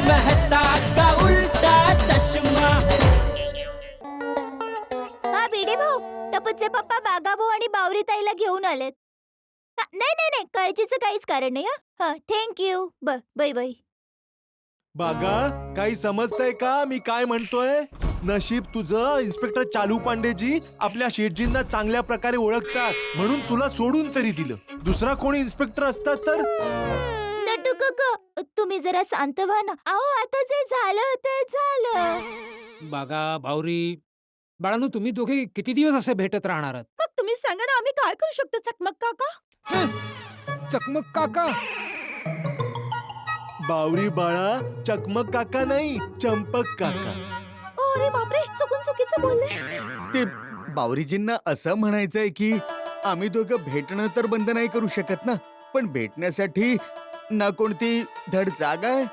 मेहता का उल्टा चष्मा. हा भिडे भाऊ, टपूचे पप्पा बागाभाऊ आणि बावरीताईला घेऊन आलेत. नाही नाही नाही, काळजीचं काहीच कारण नाही. हा थँक्यू. Bye bye. बागा, काही समजतंय का मी काय म्हणतोय? नशीब तुझं इन्स्पेक्टर चालू पांडेजी आपल्या शेठजींना चांगल्या प्रकारे ओळखतात म्हणून तुला सोडून तरी दिलं. दुसरा कोणी इन्स्पेक्टर असतात तर. नटू काका, तुम्ही जरा शांत व्हा ना. अहो आता जे झालं ते झालं. बागा, बावरी, बाळांनो, तुम्ही दोघे किती दिवस असे भेटत राहणार आहात? मग तुम्ही सांगा ना, आम्ही काय करू शकतो चकमक काका? चकमक काका? बावरी बाळा, चकमक काका नाही, चंपक काका. अरे बापरे, चुकीचं बोलले. ते बावरीजींना असं म्हणायचंय की आम्ही दोघं भेटणं तर बंद नाही करू शकत ना, पण भेटण्यासाठी ना कोणती धड जागा आहे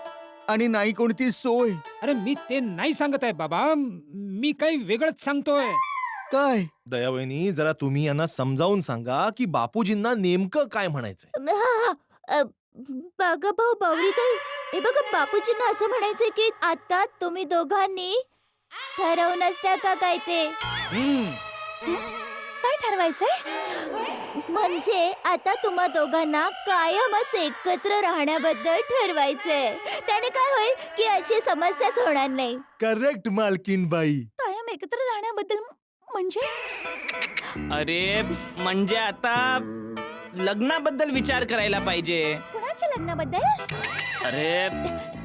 आणि नाही कोणती सोय. अरे मी ते नाही सांगत आहे बाबा, मी काही वेगळंच सांगतोय. काय? दयावहिनी, जरा तुम्ही यांना समजावून सांगा की बापूजींना नेमकं काय म्हणायचंय. बागा भाऊ, बावरीताई, हे बघा, बापूजींना असं म्हणायचंय की आता तुम्ही दोघांनी ठरवूनच टाका काय ते. काय ठरवायचंय? म्हणजे आता तुम्हा दोघांना कायमच एकत्र राहण्याबद्दल ठरवायचंय. त्याने काय होईल की अशी समस्याच होणार नाही. करेक्ट मालकीन बाई. कायम एकत्र राहण्याबद्दल म्हणजे? अरे म्हणजे आता लग्नाबद्दल विचार करायला पाहिजे. कुणाच्या लग्नाबद्दल? अरे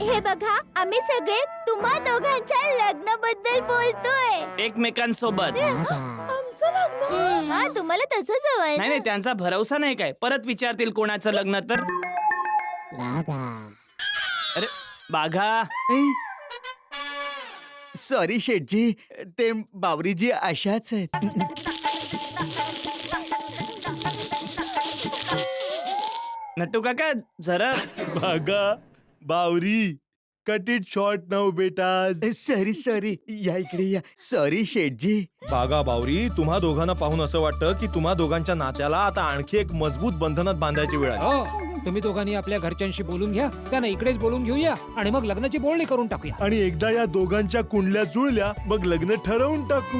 हे बघा, आम्ही सगळे तुम्हा दोघांच्या लग्नाबद्दल बोलतोय. एकमेकांसोबत. आमचं लग्न? हा, तुम्हाला तसंच हवंय ना? नाही, त्यांचा भरवसा नाही काय. परत विचारतील कोणाचं लग्न तर. अरे बाघा, सॉरी शेठजी, ते बावरीजी अशाच आहेत. नट्टू काका जरा. बागा, बावरी, कट इट शॉर्ट नाऊ बेटा. सॉरी, या इकडे या. सॉरी शेठजी. बागा, बावरी, तुम्हा दोघांना पाहून असं वाटतं की तुम्हा दोघांच्या नात्याला आता आणखी एक मजबूत बंधनात बांधायची वेळ आली. हो, तुम्ही दोघांनी आपल्या घरच्यांशी बोलून घ्या, त्यांना इकडेच बोलून घेऊया आणि मग लग्नाची बोलणी करून टाकूया. आणि एकदा या दोघांच्या कुंडल्या जुळल्या मग लग्न ठरवून टाकू.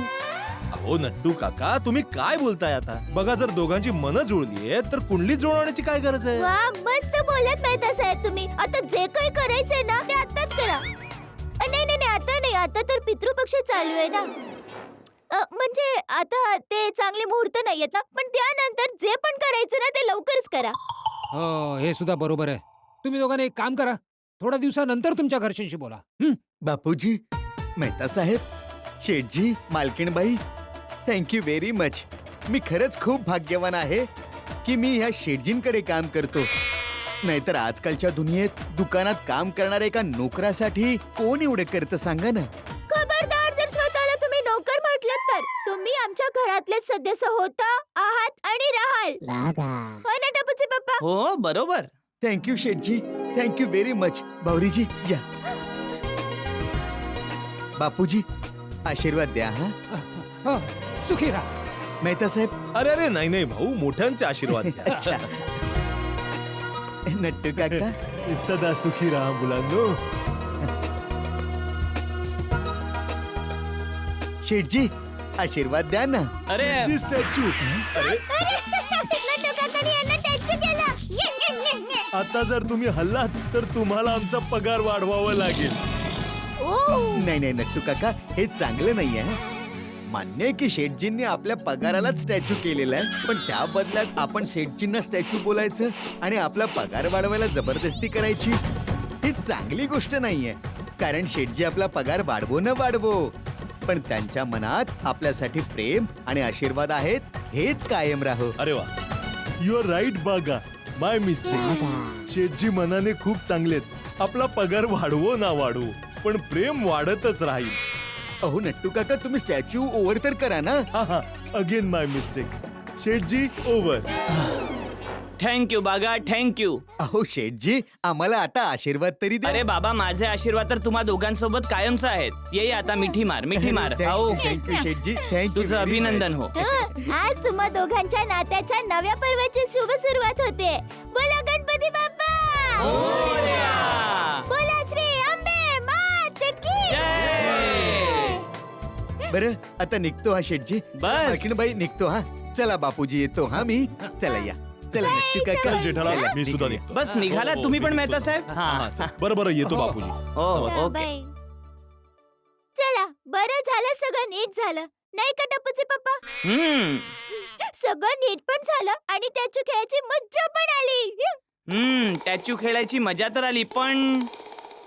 अहो नट्टू काका, तुम्ही काय बोलताय आता? बघा, जर दोघांची मनं जुळलीये तर कुंडली जुळवण्याची काय गरज आहे? वा, मस्त बोलत नाही तसं तुम्ही. आता जे काही करायचंय ना ते आताच करा. नाही नाही नाही, आता नाही. आता तर पितृपक्ष चालू आहे ना. म्हणजे आता ते चांगले मुहूर्त नाहीयेत ना, पण त्यानंतर जे पण करायचं ना ते लवकरच करा. हो, हे सुद्धा बरोबर आहे. तुम्ही दोघांनी एक काम करा, थोड्या दिवसानंतर तुमच्या घरच्यांशी बोला. बापूजी, मेहता साहेब, शेठजी, मालकीणबाई, थँक्यू व्हेरी मच. मी खरंच खूप भाग्यवान आहे की मी ह्या शेठजींकडे काम करतो. नाहीतर आजकालच्या दुनियेत दुकानात काम करणाऱ्या एका नोकरासाठी कोण एवढं करतं सांगा ना. खबरदार, जर स्वतःला तुम्ही नोकर म्हटलं तर तुम्ही आमच्या घरातले सदस्य होता, आहात आणि राहाल. हो ना टपूचे पप्पा? हो बरोबर. थँक्यू शेठजी, थँक्यू व्हेरी मच. बावरीजी या. बापूजी, आशीर्वाद द्या. हा, हो, सुखी राहा. मेहता साहेब. अरे अरे, नाही नाही भाऊ, मोठ्यांचे आशीर्वाद घ्या. नट्टू काका. सदा सुखी राहा मुलांनो. शेठजी, आशीर्वाद द्या ना. अरे स्टॅच्यू. अरे, नटू काकांनी यांना टॅचू केला. आता जर तुम्ही हल्लात तर तुम्हाला आमचा पगार वाढवावा लागेल. नाही नाही नट्टू काका, हे चांगलं नाहीये. मान्य आहे की शेठजींनी आपल्या पगारालाच स्टॅच्यू केलेला आहे, पण त्या बदल्यात आपण शेठजींना स्टॅच्यू बोलायचं आणि आपला पगार वाढवायला जबरदस्ती करायची, ही चांगली गोष्ट नाहीये. कारण शेठजी आपला पगार वाढवो न वाढवो, पण त्यांच्या मनात आपल्यासाठी प्रेम आणि आशीर्वाद आहेत, हेच कायम राहो. अरे वा, यू आर राईट बागा. माय मिस्टेक. शेठजी मनाने खूप चांगलेत. आपला पगार वाढवो ना वाढवो, पण प्रेम वाढतच राहील. अहो नट्टू काका, तुम्ही स्टॅच्यू ओव्हर तर करा ना. हा हा, अगेन माय मिस्टेक. शेठजी, ओव्हर. थँक्यू बागा, थँक्यू. अहो शेठजी, आम्हाला आता आशीर्वाद तरी द्या. अरे बाबा, माझे आशीर्वाद तर तुम्हा दोघांसोबत कायमच आहेत. ये आता मिठी मार, मिठी मार. आओ. थँक्यू शेठजी, थँक्यू. तुझं अभिनंदन हो. आज तुम्हा दोघांच्या नात्याच्या नव्या पर्वाची शुभ सुरुवात होते. बोला गणपती बाप्पा. मोरया. बोला श्री अंबे बरं आता निघतो हा शेठजी. बस. बाई निघतो हा. चला बापूजी येतो हा मी. चला या. चला नट्टू काका. चल जेठालाल, चला, मी सुद्धा निघूया. निघतो. बस निघाला हो, तुम्ही पण मी मेहता निघतो. साहेब. हा, चल. हा बरं बरं येतो बापूजी. हो चला, ओके. बाय. चला बरं झालं, सगळं नीट झालं नाही का टपूचे पप्पा? हम्म सगळं नीट पण झालं आणि त्याची खेळायची मज्जा पण आली. टॅच्यू खेळायची मजा तर आली, पण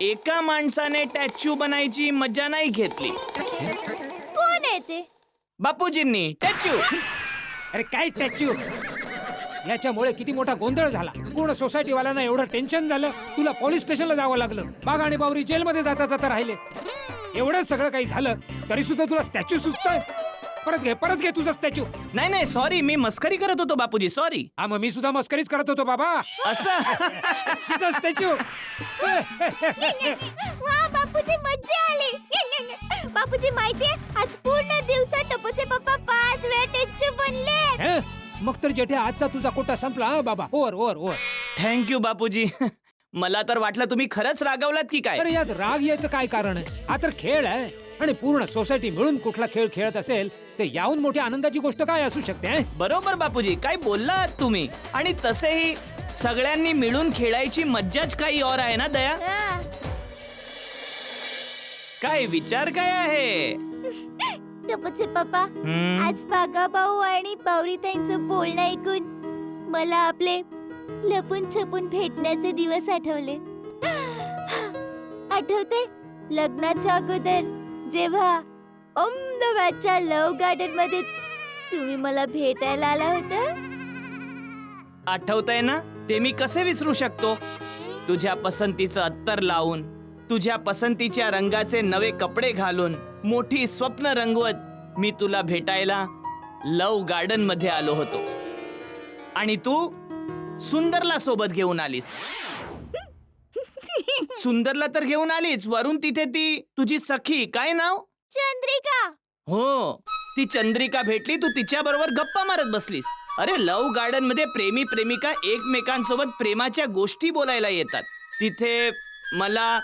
एका माणसाने टॅच्यू बनायची मजा नाही घेतली. कोण आहे ते? बापूजींनी टॅच्यू. अरे काय टॅच्यू, याच्यामुळे किती मोठा गोंधळ झाला. पूर्ण सोसायटी वाल्यांना एवढं टेन्शन झालं, तुला पोलीस स्टेशनला जावं लागलं. बागा आणि बावरी जेलमध्ये जाता जाता राहिले. एवढं सगळं काही झालं तरी सुद्धा तुला स्टॅच्यू सुचतोय. परत घे तुझा स्टॅच्यू. नाही नाही सॉरी, मी मस्करी करत होतो बापूजी, सॉरी. हा मग मी सुद्धा मस्करीच करत होतो बाबा. असं तुझा स्टॅच्यू. वा बापूजी मज्जा आली. बापूजी माहितीये आज पूर्ण दिवसात टपूचे पप्पा 5 वेळा टेच्चू बनले. मग तर जेठे आजचा तुझा कोटा संपला हा बाबा. ओवर. थँक्यू बापूजी. मला तर वाटलं तुम्ही खरंच रागवलात की काय. अरे यात राग यायचं काय कारण आहे? हा तर खेळ आहे आणि पूर्ण सोसायटी मिळून कुठला खेळ खेळत असेल ते याहून मोठी आनंदाची गोष्ट काय असू शकते? बरोबर बापूजी, काय बोललात तुम्ही. आणि तसेही सगळ्यांनी मिळून खेळायची मज्जाच काही और आहे ना दया. हा. काय विचार काय आहे? टपूचे पप्पा हम्म, आज बागा भाऊ आणि बावरीताईंचं बोलणं ऐकून मला आपले लपून छपून भेटण्याचे दिवस आठवले. आठवते लग्नाच्या अगोदर जेव्हा अहमदाबादच्या लव्ह गार्डन मध्ये तुम्ही मला भेटायला आला होता. आठवतंय ना? ते मी कसे विसरू शकतो. तुझ्या पसंतीचं अत्तर लावून, तुझ्या पसंतीच्या रंगाचे नवे कपडे घालून, मोठी स्वप्न रंगवत मी तुला भेटायला लव्ह गार्डन मध्ये आलो होतो. आणि तू सुंदरला सोबत घेऊन आलीस. सुंदरला तर घेऊन आलीच, वरून तिथे ती तुझी सखी, काय नाव? चंद्रिका. हो, ती चंद्रिका भेटली. तू तिच्या बरोबर गप्पा मारत बसलीस. अरे लव्ह गार्डन मध्ये प्रेमी प्रेमिका एकमेकांसोबत प्रेमाच्या गोष्टी बोलायला येतात. तिथे मला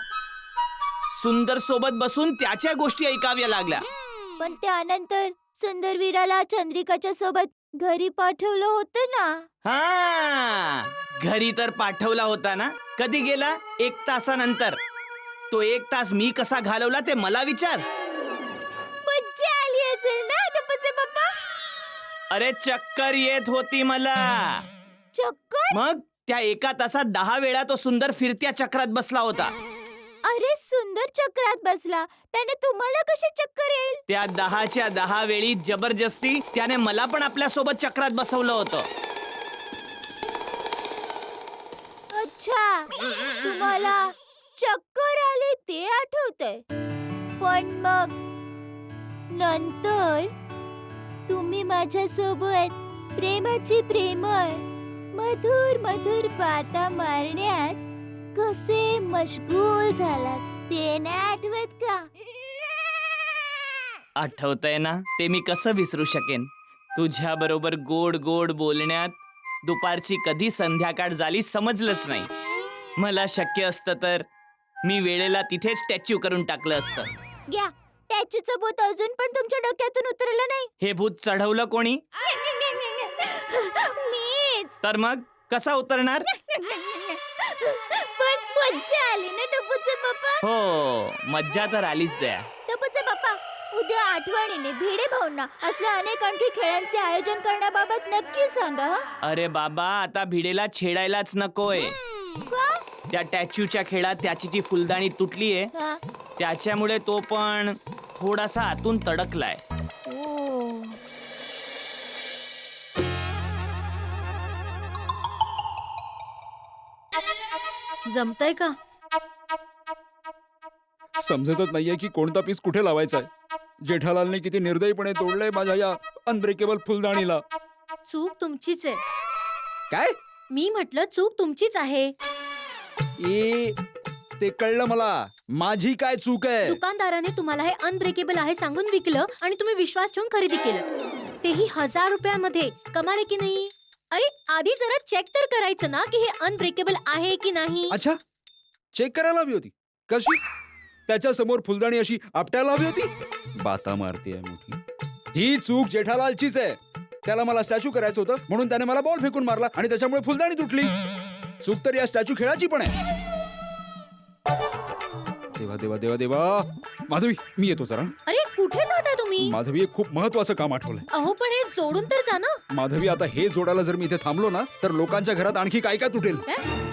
सुंदर सोबत बसून त्याच्या गोष्टी ऐकाव्या लागल्या. पण त्यानंतर सुंदरवीराला चंद्रिकाच्या सोबत घरी पाठवलं होतं ना. हा, घरी तर पाठवला होता ना. कधी गेला? 1 तासानंतर. तो 1 तास मी कसा घालवला ते मला विचार. मज्जा आली असेल ना टपूचे पप्पा? अरे चक्कर येत होती मला. चक्कर? मग त्या 1 तासात 10 वेळा तो सुंदर फिरत्या चक्रात बसला होता. अरे सुंदर चक्रात बसला, त्याने तुम्हाला कशी चक्कर येईल? त्या 10च्या 10 वेळी जबरदस्ती त्याने मला पण आपल्या सोबत चक्रात बसवलं होतं. अच्छा, तुम्हाला चक्कर आली ते आठवतंय. पण मग नंतर तुम्ही माझ्या सोबत प्रेमाची प्रेमळ मधुर मधुर बाता मारण्यात कसे मशगूल झालात ते नाही आठवत का? आठवतंय ना? ते मी कसं विसरू शकेन. तुझ्या बरोबर गोड गोड बोलण्यात दुपारची कधी संध्याकाळ झाली समजलंच नाही. मला शक्य असतं तर मी वेळेला तिथेच स्टॅच्यू करून टाकलं असतं. घ्या, टॅच्यूचं भूत अजून पण तुमच्या डोक्यातून उतरलं नाही. हे भूत चढवलं कोणी? मीच. तर मग कसा उतरणार? पण मज्जा आली ना टपूचे पप्पा? हो, मज्जा तर आलीच द्या. टपूचे पप्पा, उद्या आठवणीने भिडे भाऊंना असल्या अनेक आणखी खेळांचे आयोजन करण्याबाबत नक्की सांगा. हं? अरे बाबा, आता भिडेला छेडायलाच नकोय. का? त्या टॅच्यूच्या खेळात त्याची जी फुलदाणी तुटलीये हा. त्याच्यामुळे तो पण थोडासा आतून तडकलाय. ओ. जमतंय का? समजतच नाहीये की कोणता पीस कुठे लावायचा आहे. जेठालालने किती निर्दयीपणे तोडलंय माझ्या या अनब्रेकेबल फुलदाणीला. चूक तुमचीच आहे. काय? मी म्हटलं चूक तुमचीच आहे. ए, ते कळलं मला. माझी काय चूक आहे? दुकानदाराने तुम्हाला हे अनब्रेकेबल आहे सांगून विकलं आणि तुम्ही विश्वास ठेवून खरेदी केलं, तेही 1000 रुपयामध्ये. कमाल आहे की नाही? अरे आधी जरा चेक तर करायचं ना की हे अनब्रेकेबल आहे की नाही. अच्छा, चेक करायला हवी होती. कशी? त्याच्या समोर फुलदाणी अशी आपट्याला हवी होती. बाता मारते मोठी. ही चूक जेठालालचीच आहे. त्याला मला स्टॅच्यू करायचं होतं म्हणून त्याने मला बॉल फेकून मारला आणि त्याच्यामुळे फुलदाणी तुटली. चूक तर या स्टॅच्यू खेळाची पण आहे. देवा देवा देवा देवा. माधवी मी येतो जरा. अरे कुठे जाता तुम्ही? माधवी एक खूप महत्वाचं काम आठवलंय. अहो पण हे जोडून तर जा ना. माधवी आता हे जोडायला जर मी इथे थांबलो ना तर लोकांच्या घरात आणखी काय काय तुटेल.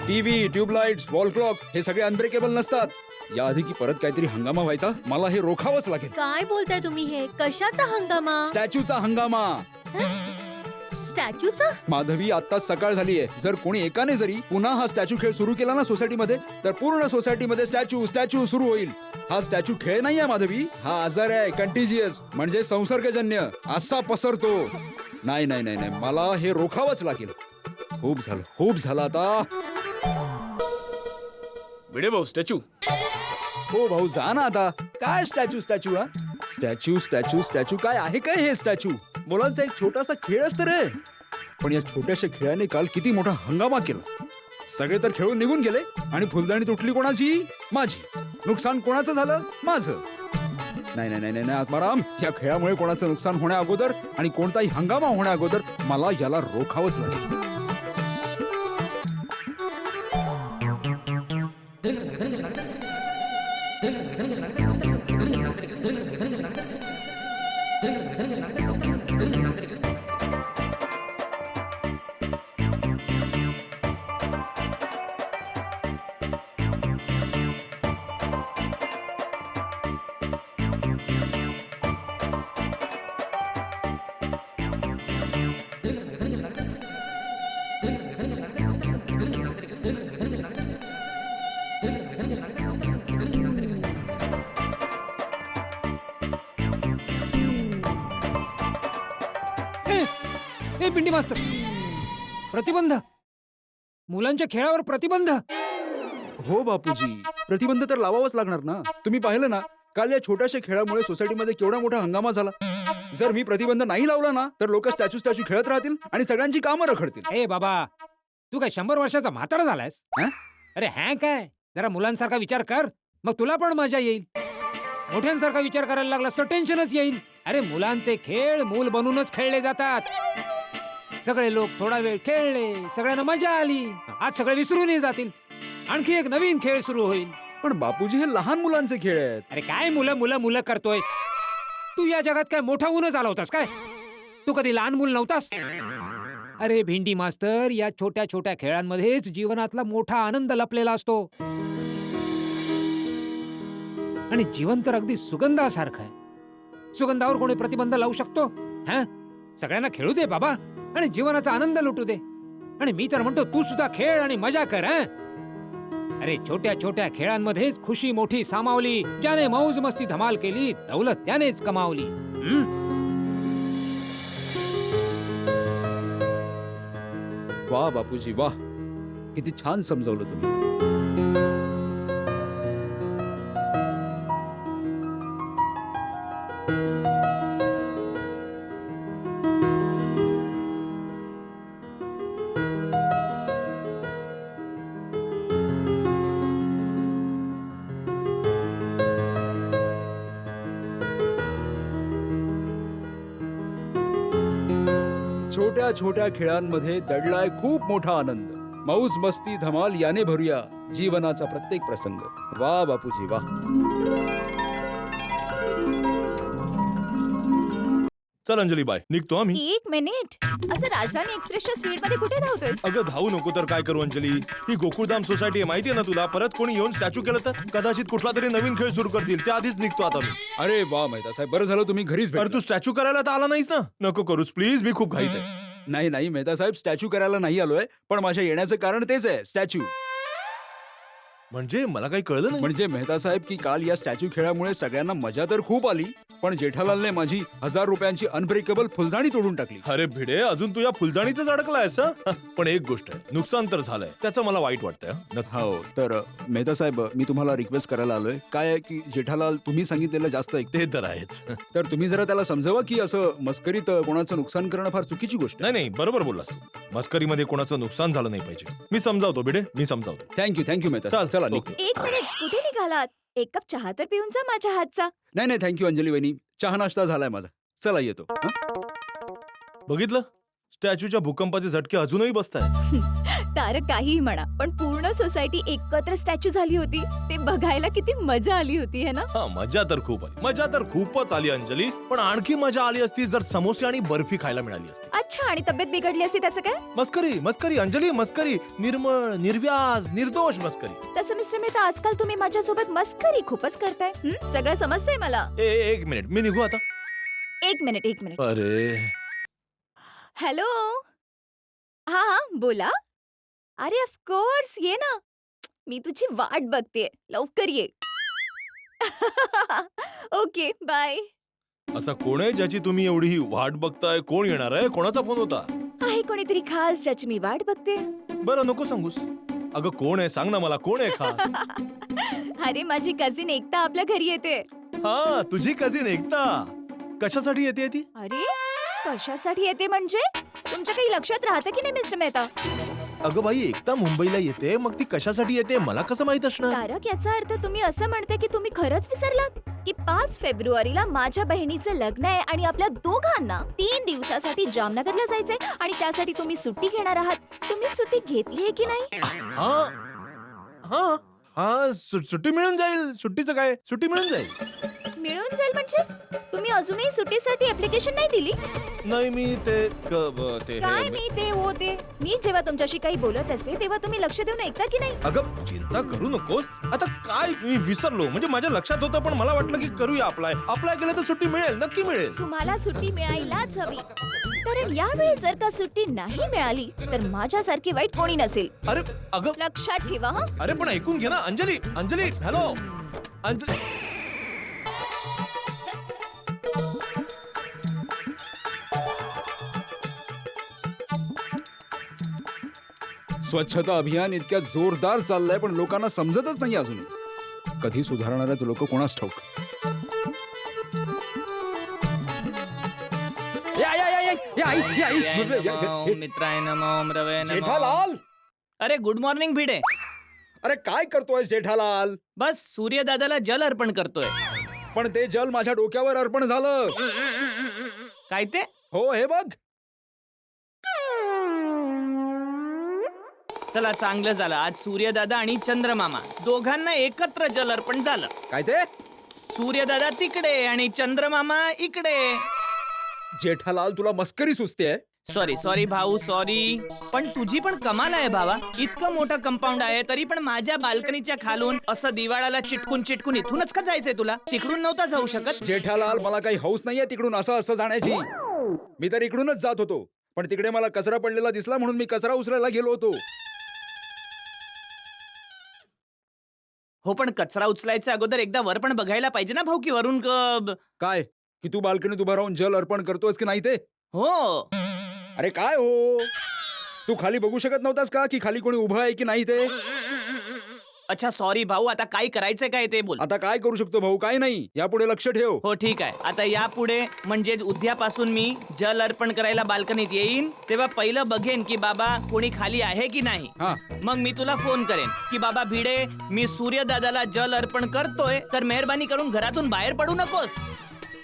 टीव्ही, ट्यूबलाइट्स, वॉल क्लॉक हे सगळे अनब्रेकेबल नसतात. याआधी की परत काहीतरी हंगामा व्हायचा. मला हे रोखावंच लागेल. काय बोलताय तुम्ही हे? कशाचा हंगामा? स्टॅच्यूचा हंगामा. स्टॅच्यूचा? माधवी आता सकाळ झालीये. जर कोणी एकाने जरी पुन्हा हा स्टॅच्यू खेळ सुरू केला ना सोसायटीमध्ये तर पूर्ण सोसायटीमध्ये स्टॅच्यू स्टॅच्यू सुरू होईल. हा स्टॅच्यू खेळ नाहीये माधवी. हा आजार आहे कंटिजियस म्हणजे संसर्गजन्य. असा पसरतो. नाही नाही नाही नाही मला हे रोखावंच लागेल. खूप झालं आता. भिडे भाऊ स्टॅच्यू. हो भाऊ जा ना आता. काय स्टॅच्यू स्टॅच्यू हा स्टॅच्यू स्टॅच्यू स्टॅच्यू काय आहे काय हे स्टॅच्यू? मुलांचा एक छोटासा खेळ असतं रे. पण या छोट्याशा खेळाने काल किती मोठा हंगामा केला. सगळे तर खेळून निघून गेले आणि फुलदाणी तुटली कोणाची? माझी. नुकसान कोणाचं झालं? माझं. नाही नाही नाही नाही आत्माराम. या खेळामुळे कोणाचं नुकसान होण्या अगोदर आणि कोणताही हंगामा होण्या अगोदर मला याला रोखावंच लागेल. ए पिंडी मास्तर, प्रतिबंध. मुलांच्या खेळावर प्रतिबंध. हो बापूजी प्रतिबंध तर लावावाच लागणार ना. तुम्ही पाहिलं ना काल या छोट्याशा खेळामुळे सोसायटीमध्ये केवढा मोठा हंगामा झाला. जर मी प्रतिबंध नाही लावला ना तर लोक स्टॅच्यू स्टॅच्यू खेळत राहतील आणि सगळ्यांची कामं रखडतील. ए बाबा, तू काय 100 वर्षाचा म्हातारा झालायस? हं? अरे हॅ काय, जरा मुलांसारखा विचार कर, मग तुला पण मजा येईल. मोठ्यांसारखा विचार करायला लागलास तर टेन्शनच येईल. अरे मुलांचे खेळ मूल बनूनच खेळले जातात. सगळे लोक थोडा वेळ खेळले, सगळ्यांना मजा आली. आज सगळे विसरूनही जातील. आणखी एक नवीन खेळ सुरू होईल. पण बापूजी हे लहान मुलांचे खेळ आहेत. अरे काय मुलं मुलं मुलं करतोयस? तू या जगात काय मोठा होऊन आला होतास काय? तू कधी लहान मूल नव्हतास? अरे भिंडी मास्तर, या छोट्या छोट्या खेळांमध्येच जीवनातला मोठा आनंद लपलेला असतो. आणि जीवन तर अगदी सुगंधासारखं आहे. सुगंधावर कोणी प्रतिबंध लावू शकतो? हा, सगळ्यांना खेळू दे बाबा आणि जीवनाचा आनंद लुटू दे. आणि मी तर म्हणतो तू सुद्धा खेळ आणि मजा कर. अरे छोट्या छोट्या खेळांमध्येच खुशी मोठी सामावली. ज्याने मौज मस्ती धमाल केली दौलत त्यानेच कमावली. वा बापूजी वा, किती छान समजावलं तुम्ही. छोट्या छोट्या खेळांमध्ये दडलाय खूप मोठा आनंद. मौज मस्ती धमाल याने भरूया जीवनाचा प्रत्येक प्रसंग. वा बापूजी वा. चल अंजली बाय, निघतो आम्ही. 1 मिनिट, असं राजधानी एक्सप्रेसच्या स्पीड मध्ये कुठे धावतोयस? अगं धावू नको तर काय करू अंजली. ही गोकुळधाम सोसायटी आहे माहितीये ना तुला. परत कोणी येऊन स्टॅच्यू केलं तर कदाचित कुठला तरी नवीन खेळ सुरू करतील. त्या आधीच निघतो आता मी. अरे वा मेहता साहेब, बरं झालं तुम्ही घरीच अरे भेटला. तू स्टॅच्यू करायला तर आला नाहीस ना. नको करूस प्लीज, मी खूप घाईत आहे. नाही नाही मेहता साहेब, स्टॅच्यू करायला नाही आलोय. पण माझ्या येण्याचं कारण तेच आहे, स्टॅच्यू. म्हणजे मला काही कळलं नाही. म्हणजे मेहता साहेब की काल या स्टॅच्यू खेळामुळे सगळ्यांना मजा तर खूप आली, पण जेठालालने माझी 1000 रुपयांची अनब्रेकेबल फुलदाणी तोडून टाकली. अरे भिडे, अजून तू या फुलदाणीतच अडकलायस. पण एक गोष्ट आहे, नुकसान तर झालंय, त्याचं मला वाईट वाटतंय. हो तर मेहता साहेब, मी तुम्हाला रिक्वेस्ट करायला आलोय. काय आहे की जेठालाल तुम्ही सांगितलेलं जास्त ऐकते. ते तर आहेच. तर तुम्ही जरा त्याला समजावा की असं मस्करीत कोणाचं नुकसान करणं फार चुकीची गोष्ट आहे. नाही बरोबर बोललास तू. मस्करीमध्ये कोणाचं नुकसान झालं नाही पाहिजे. मी समजावतो भिडे, मी समजावतो. थँक्यू मेहता. चल. चला चला निघतो. एक मिनिट, कुठे निघालात? एक कप चहा तर पिऊन जा माझ्या हातचा. नाही नाही थँक्यू अंजली वहिनी, चहा नाश्ता झालाय माझा. चला येतो हं? बघितलं, स्टॅच्यूच्या भूकंपाचे झटके अजूनही बसताय. तारक काहीही म्हणा, पण पूर्ण सोसायटी एकत्र स्टॅच्यू झाली होती. ते बघायला किती मजा आली होती है ना? हा, मजा तर खूप आली, मजा तर खूपच आली अंजली. पण आणखी मजा आली असती जर समोसे आणि बर्फी खायला मिळाली असती. अच्छा, आणि तब्येत बिघडली असती त्याचं काय? मस्करी मस्करी अंजली, मस्करी. निर्मळ, निर्व्याज, निर्दोष मस्करी. तसं मिस्टर मेहता, आजकाल तुम्ही माझ्यासोबत मस्करी खूपच करताय. सगळं समजतंय मला. एक मिनिट, मी निघू आता. एक मिनिट. अरे हॅलो. हा हा, बोला. अरे ऑफकोर्स, ये ना. मी तुझी वाट बघतेय, लवकर ये. Okay, bye. असा कोण आहे ज्याची तुम्ही एवढी ही वाट बघताय? कोण येणार आहे? कोणाचा फोन होता? आहे कोणीतरी खास ज्याची मी वाट बघते. बरं, नको सांगूस. अगं कोण आहे, सांग ना मला, कोण आहे खास? अरे, माझी कझिन एकता आपल्या घरी येते. हा, तुझी कझिन एकता. कशासाठी येते ती? अरे, कशासाठी येते म्हणजे? तुमच्या काही लक्षात राहतं की नाही मिस्टर मेहता? अगं बाई, एकता मुंबईला येते, मग ती कशासाठी येते मला कसं माहित असणार? तारक, याचा अर्थ तुम्ही असं म्हणते की तुम्ही खरंच विसरलात की 5 फेब्रुवारीला माझ्या बहिणीचं लग्न आहे आणि आपल्या दोघांना 3 दिवसासाठी जामनगरला जायचंय आणि त्यासाठी तुम्ही सुट्टी घेणार आहात. तुम्ही सुट्टी घेतली आहे की नाही? हा हा हा, सुट्टी मिळून जाईल. सुट्टीचं काय, सुट्टी मिळून जाईल. मिळून जाईल म्हणजे? तुम्ही अजूनही सुट्टीसाठी ऍप्लिकेशन नाही दिली? नाही, मी ते काय मी ते होते. मी जेव्हा तुमच्याशी काही बोलत असते तेव्हा तुम्ही लक्ष देऊन ऐकता की नाही? अगं चिंता करू नकोस. आता काय, मी विसरलो. म्हणजे माझ्या लक्षात होतं, पण मला वाटलं की करूया अप्लाय केलं तर सुट्टी मिळेल, नक्की मिळेल. तुम्हाला सुट्टी मिळायलाच हवी, कारण यावेळी जर का सुट्टी नाही मिळाली तर माझ्यासारखी वाईट कोणी नसेल. अरे अगं, लक्षात ठेवा. हा, अरे पण ऐकून घे ना अंजली. अंजली, हॅलो अंजली. स्वच्छता अभियान इतक्या जोरदार चाललंय पण लोकांना समजतच नाही अजून. कधी सुधारणार आहेत लोक कोणास ठाऊक. या, या, या, या, या, आई, या, आई. नमो मित्राय नमो रवे नमो. जेठालाल, अरे गुड मॉर्निंग भिडे. अरे काय करतोय जेठालाल? बस सूर्यदादाला जल अर्पण करतोय. पण ते जल माझ्या डोक्यावर अर्पण झालं. काय ते? हो, हे बघ. चला, चांगलं झालं. आज सूर्यदादा आणि चंद्रमामा दोघांना एकत्र जल अर्पण झालं. काय ते? सूर्यदादा तिकडे आणि चंद्रमामा इकडे. जेठालाल, तुला मस्करी सुचते. सॉरी भाऊ, सॉरी. पण तुझी पण कमाल आहे भावा. इतकं मोठं कंपाऊंड आहे तरी पण माझ्या बाल्कनीच्या खालून असं दिवाळाला चिटकून इथूनच का जायचंय तुला? तिकडून नव्हता जाऊ शकत? जेठालाल, मला काही हौस नाहीये तिकडून असं जाण्याची. मी तर इकडूनच जात होतो, पण तिकडे मला कचरा पडलेला दिसला म्हणून मी कचरा उचलायला गेलो होतो. हो, पण कचरा उचलायच्या अगोदर एकदा वर पण बघायला पाहिजे ना भाऊ, की वरून काय की तू बाल्कनीत उभा राहून जल अर्पण करतोयस की नाही ते? हो. अरे काय हो, तू खाली बघू शकत नव्हतास का की खाली कोणी उभं आहे की नाही ते? अच्छा सॉरी भाऊ, आता काय करायचंय काय ते बोल. आता काय करू शकतो भाऊ? काय नाही, यापुढे लक्ष ठेव. हो ठीक आहे. आता यापुढे म्हणजे उद्यापासून मी जल अर्पण करायला बाल्कनीत येईन तेव्हा पहिलं बघेन की बाबा कोणी खाली आहे की नाही. हा. मग मी तुला फोन करेन की बाबा भिडे, मी सूर्यदादाला जल अर्पण करतोय तर मेहरबानी करून घरातून बाहेर पडू नकोस.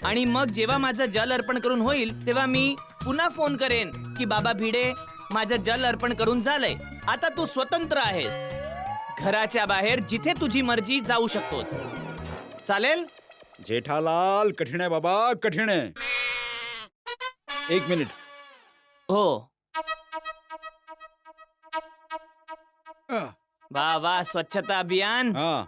आणि मग जेव्हा माझं जल अर्पण करून होईल तेव्हा मी पुन्हा फोन करेन की बाबा भिडे, माझं जल अर्पण करून झालंय, आता तू स्वतंत्र आहेस, घराच्या बाहेर जिथे तुझी मर्जी जाऊ शकतोस. चालेल? जेठालाल, कठीण आहे बाबा, कठीण आहे. 1 मिनिट. हो. वा वा, स्वच्छता अभियान. हा.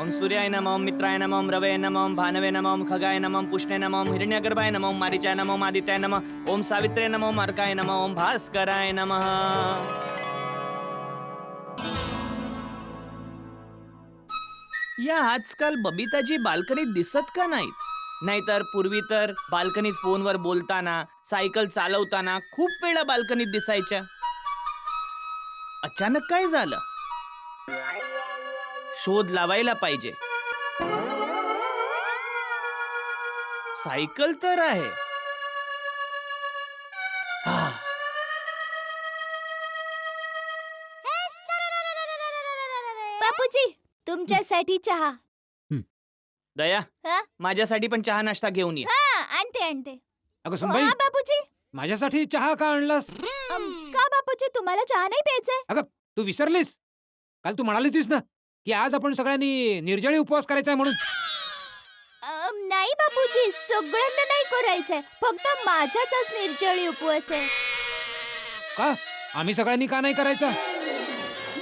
ओम सूर्याय नमः, ओम मित्राय नमः, ओम रवये नमः, ओम भानवे नमः, ओम खगाय नमः, ओम पुष्णे नमः, ओम हिरण्यगर्भाय नमः, ओम मारीचाय नमः, ओम आदित्याय नमः, ओम सावित्रे नमः, ओम अर्काय नमः, ओम भास्कराय नमः. या आजकाल बबिताजी बाल्कनीत दिसत का नाहीत? नाहीतर पूर्वी तर बाल्कनीत फोनवर बोलताना, सायकल चालवताना खूप वेळा बाल्कनीत दिसायच्या. अचानक काय झालं? शोध लावायला पाहिजे. सायकल तर आहे. तुमच्यासाठी चहा. दया हा? माझ्यासाठी पण चहा नाश्ता घेऊन ये. हा, आणते आणते. अगं सुनबाई हा बापूजी. माझ्यासाठी चहा का आणलास? का बापूजी, तुम्हाला चहा नाही प्यायचाय? अगं तू विसरलीस? काल तू म्हणाली होतीस ना की आज आपण सगळ्यांनी निर्जळी उपवास करायचा आहे म्हणून. नाही बापूजी, सगळ्यांना नाही करायचंय, फक्त माझाच आज निर्जळी उपवास आहे. का आम्ही सगळ्यांनी का नाही करायचा?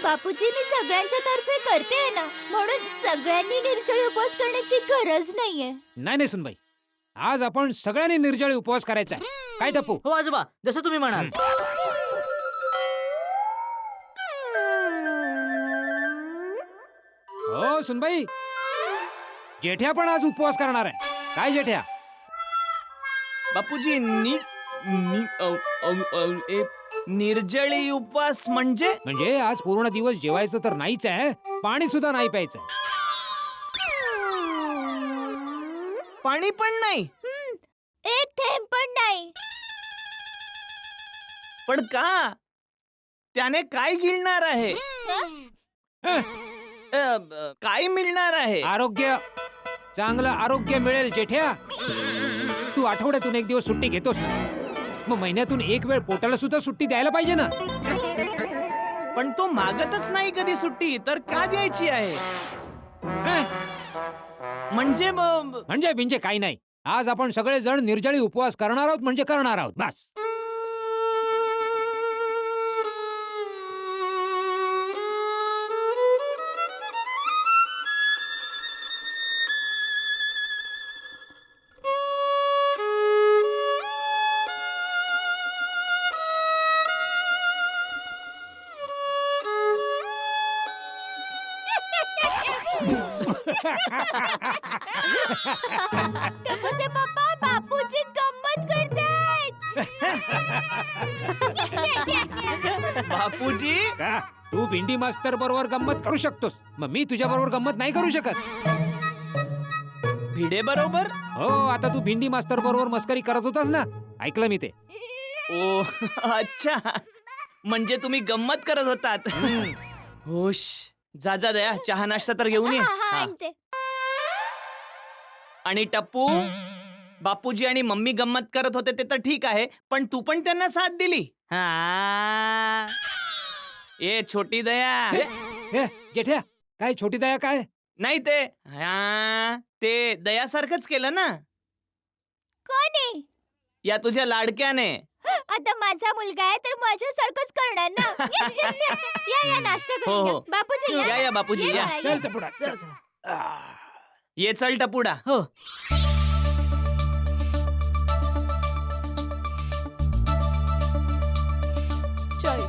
बापूजी, मी सगळ्यांच्या तर्फे करते ना, म्हणून सगळ्यांनी निर्जळी उपवास करण्याची गरज नाहीये. नाही नाही सुनबाई, आज आपण सगळ्यांनी निर्जळी उपवास करायचा आहे. काय टप्पू? हो आजोबा, जसं तुम्ही म्हणाल. हो सुनबाई, जेठ्या पण आज उपवास करणार आहे. काय जेठ्या? बापूजी निर्जळी उपवास म्हणजे म्हणजे आज पूर्ण दिवस जेवायचं तर नाहीच आहे, पाणी सुद्धा नाही प्यायचं. पाणी पण नाही. एक थेंब पण नाही. पण का? त्याने काय गिळणार आहे? हं, काय मिळणार आहे? आरोग्य, चांगलं आरोग्य मिळेल जेठ्या. तू आठवड्यातून एक दिवस सुट्टी घेतोस ना, मग महिन्यातून एक वेळ पोटाला सुद्धा सुट्टी द्यायला पाहिजे ना. पण तो मागतच नाही कधी सुट्टी, तर का द्यायची आहे? हं, म्हणजे म्हणजे काही नाही. आज आपण सगळे जण निर्जळी उपवास करणार आहोत म्हणजे करणार आहोत, बस. टपूचे पप्पा, बापूजी गंमत करतायत. बापूजी का? तू भिंडी मास्तर बरोबर गंमत करू शकतोस, मग मी तुझ्या बरोबर गंमत नाही करू शकत. भिडे बरोबर? हो, आता तू भिंडी मास्तर बरोबर मस्करी करत होतास ना, ऐकलं मी ते. ओ अच्छा, म्हणजे तुम्ही गंमत करत होतात. होश. जा जा दया, चहा नाश्ता तर घेऊन ये. हा, हा, हा. आणते. आणि टप्पू, बापूजी आणि मम्मी गंमत करत होते ते तर ठीक आहे, पण तू पण त्यांना साथ दिली. हा. ए छोटी दया. हे, जेठ्या, काय छोटी दया काय? नाही ते ते दयासारखंच केलं ना, कोणी? या तुझ्या लाडक्याने. आता माझा मुलगा आहे तर माझ्यासारखंच करणार ना. या नाश्ता हो, करून हो. घ्या. बापूजी या बापूजी या. बाळा, चल टपुडा, चल. ये चल टपुडा. हो. चल.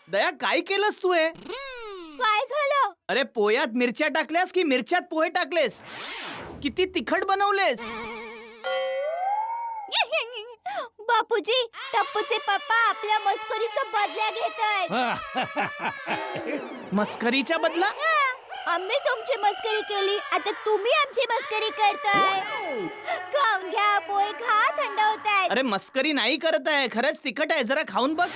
दया, काय केलंस तू हे? काय झालं? अरे पोह्यात मिरच्या टाकल्यास की मिरच्यात पोहे टाकलेस? किती तिखट बनवलेस? बापूजी, टप्पूचे पप्पा आपल्या मस्करीचा बदला घेतायत. मस्करीच्या बदला? आम्ही तुमची मस्करी केली, आता तुम्ही आमची मस्करी करताय. खाऊन घ्या, पोहे खा, थंड होतायत. अरे मस्करी नाही करत आहे, खरंच तिखट आहे, जरा खाऊन बघ.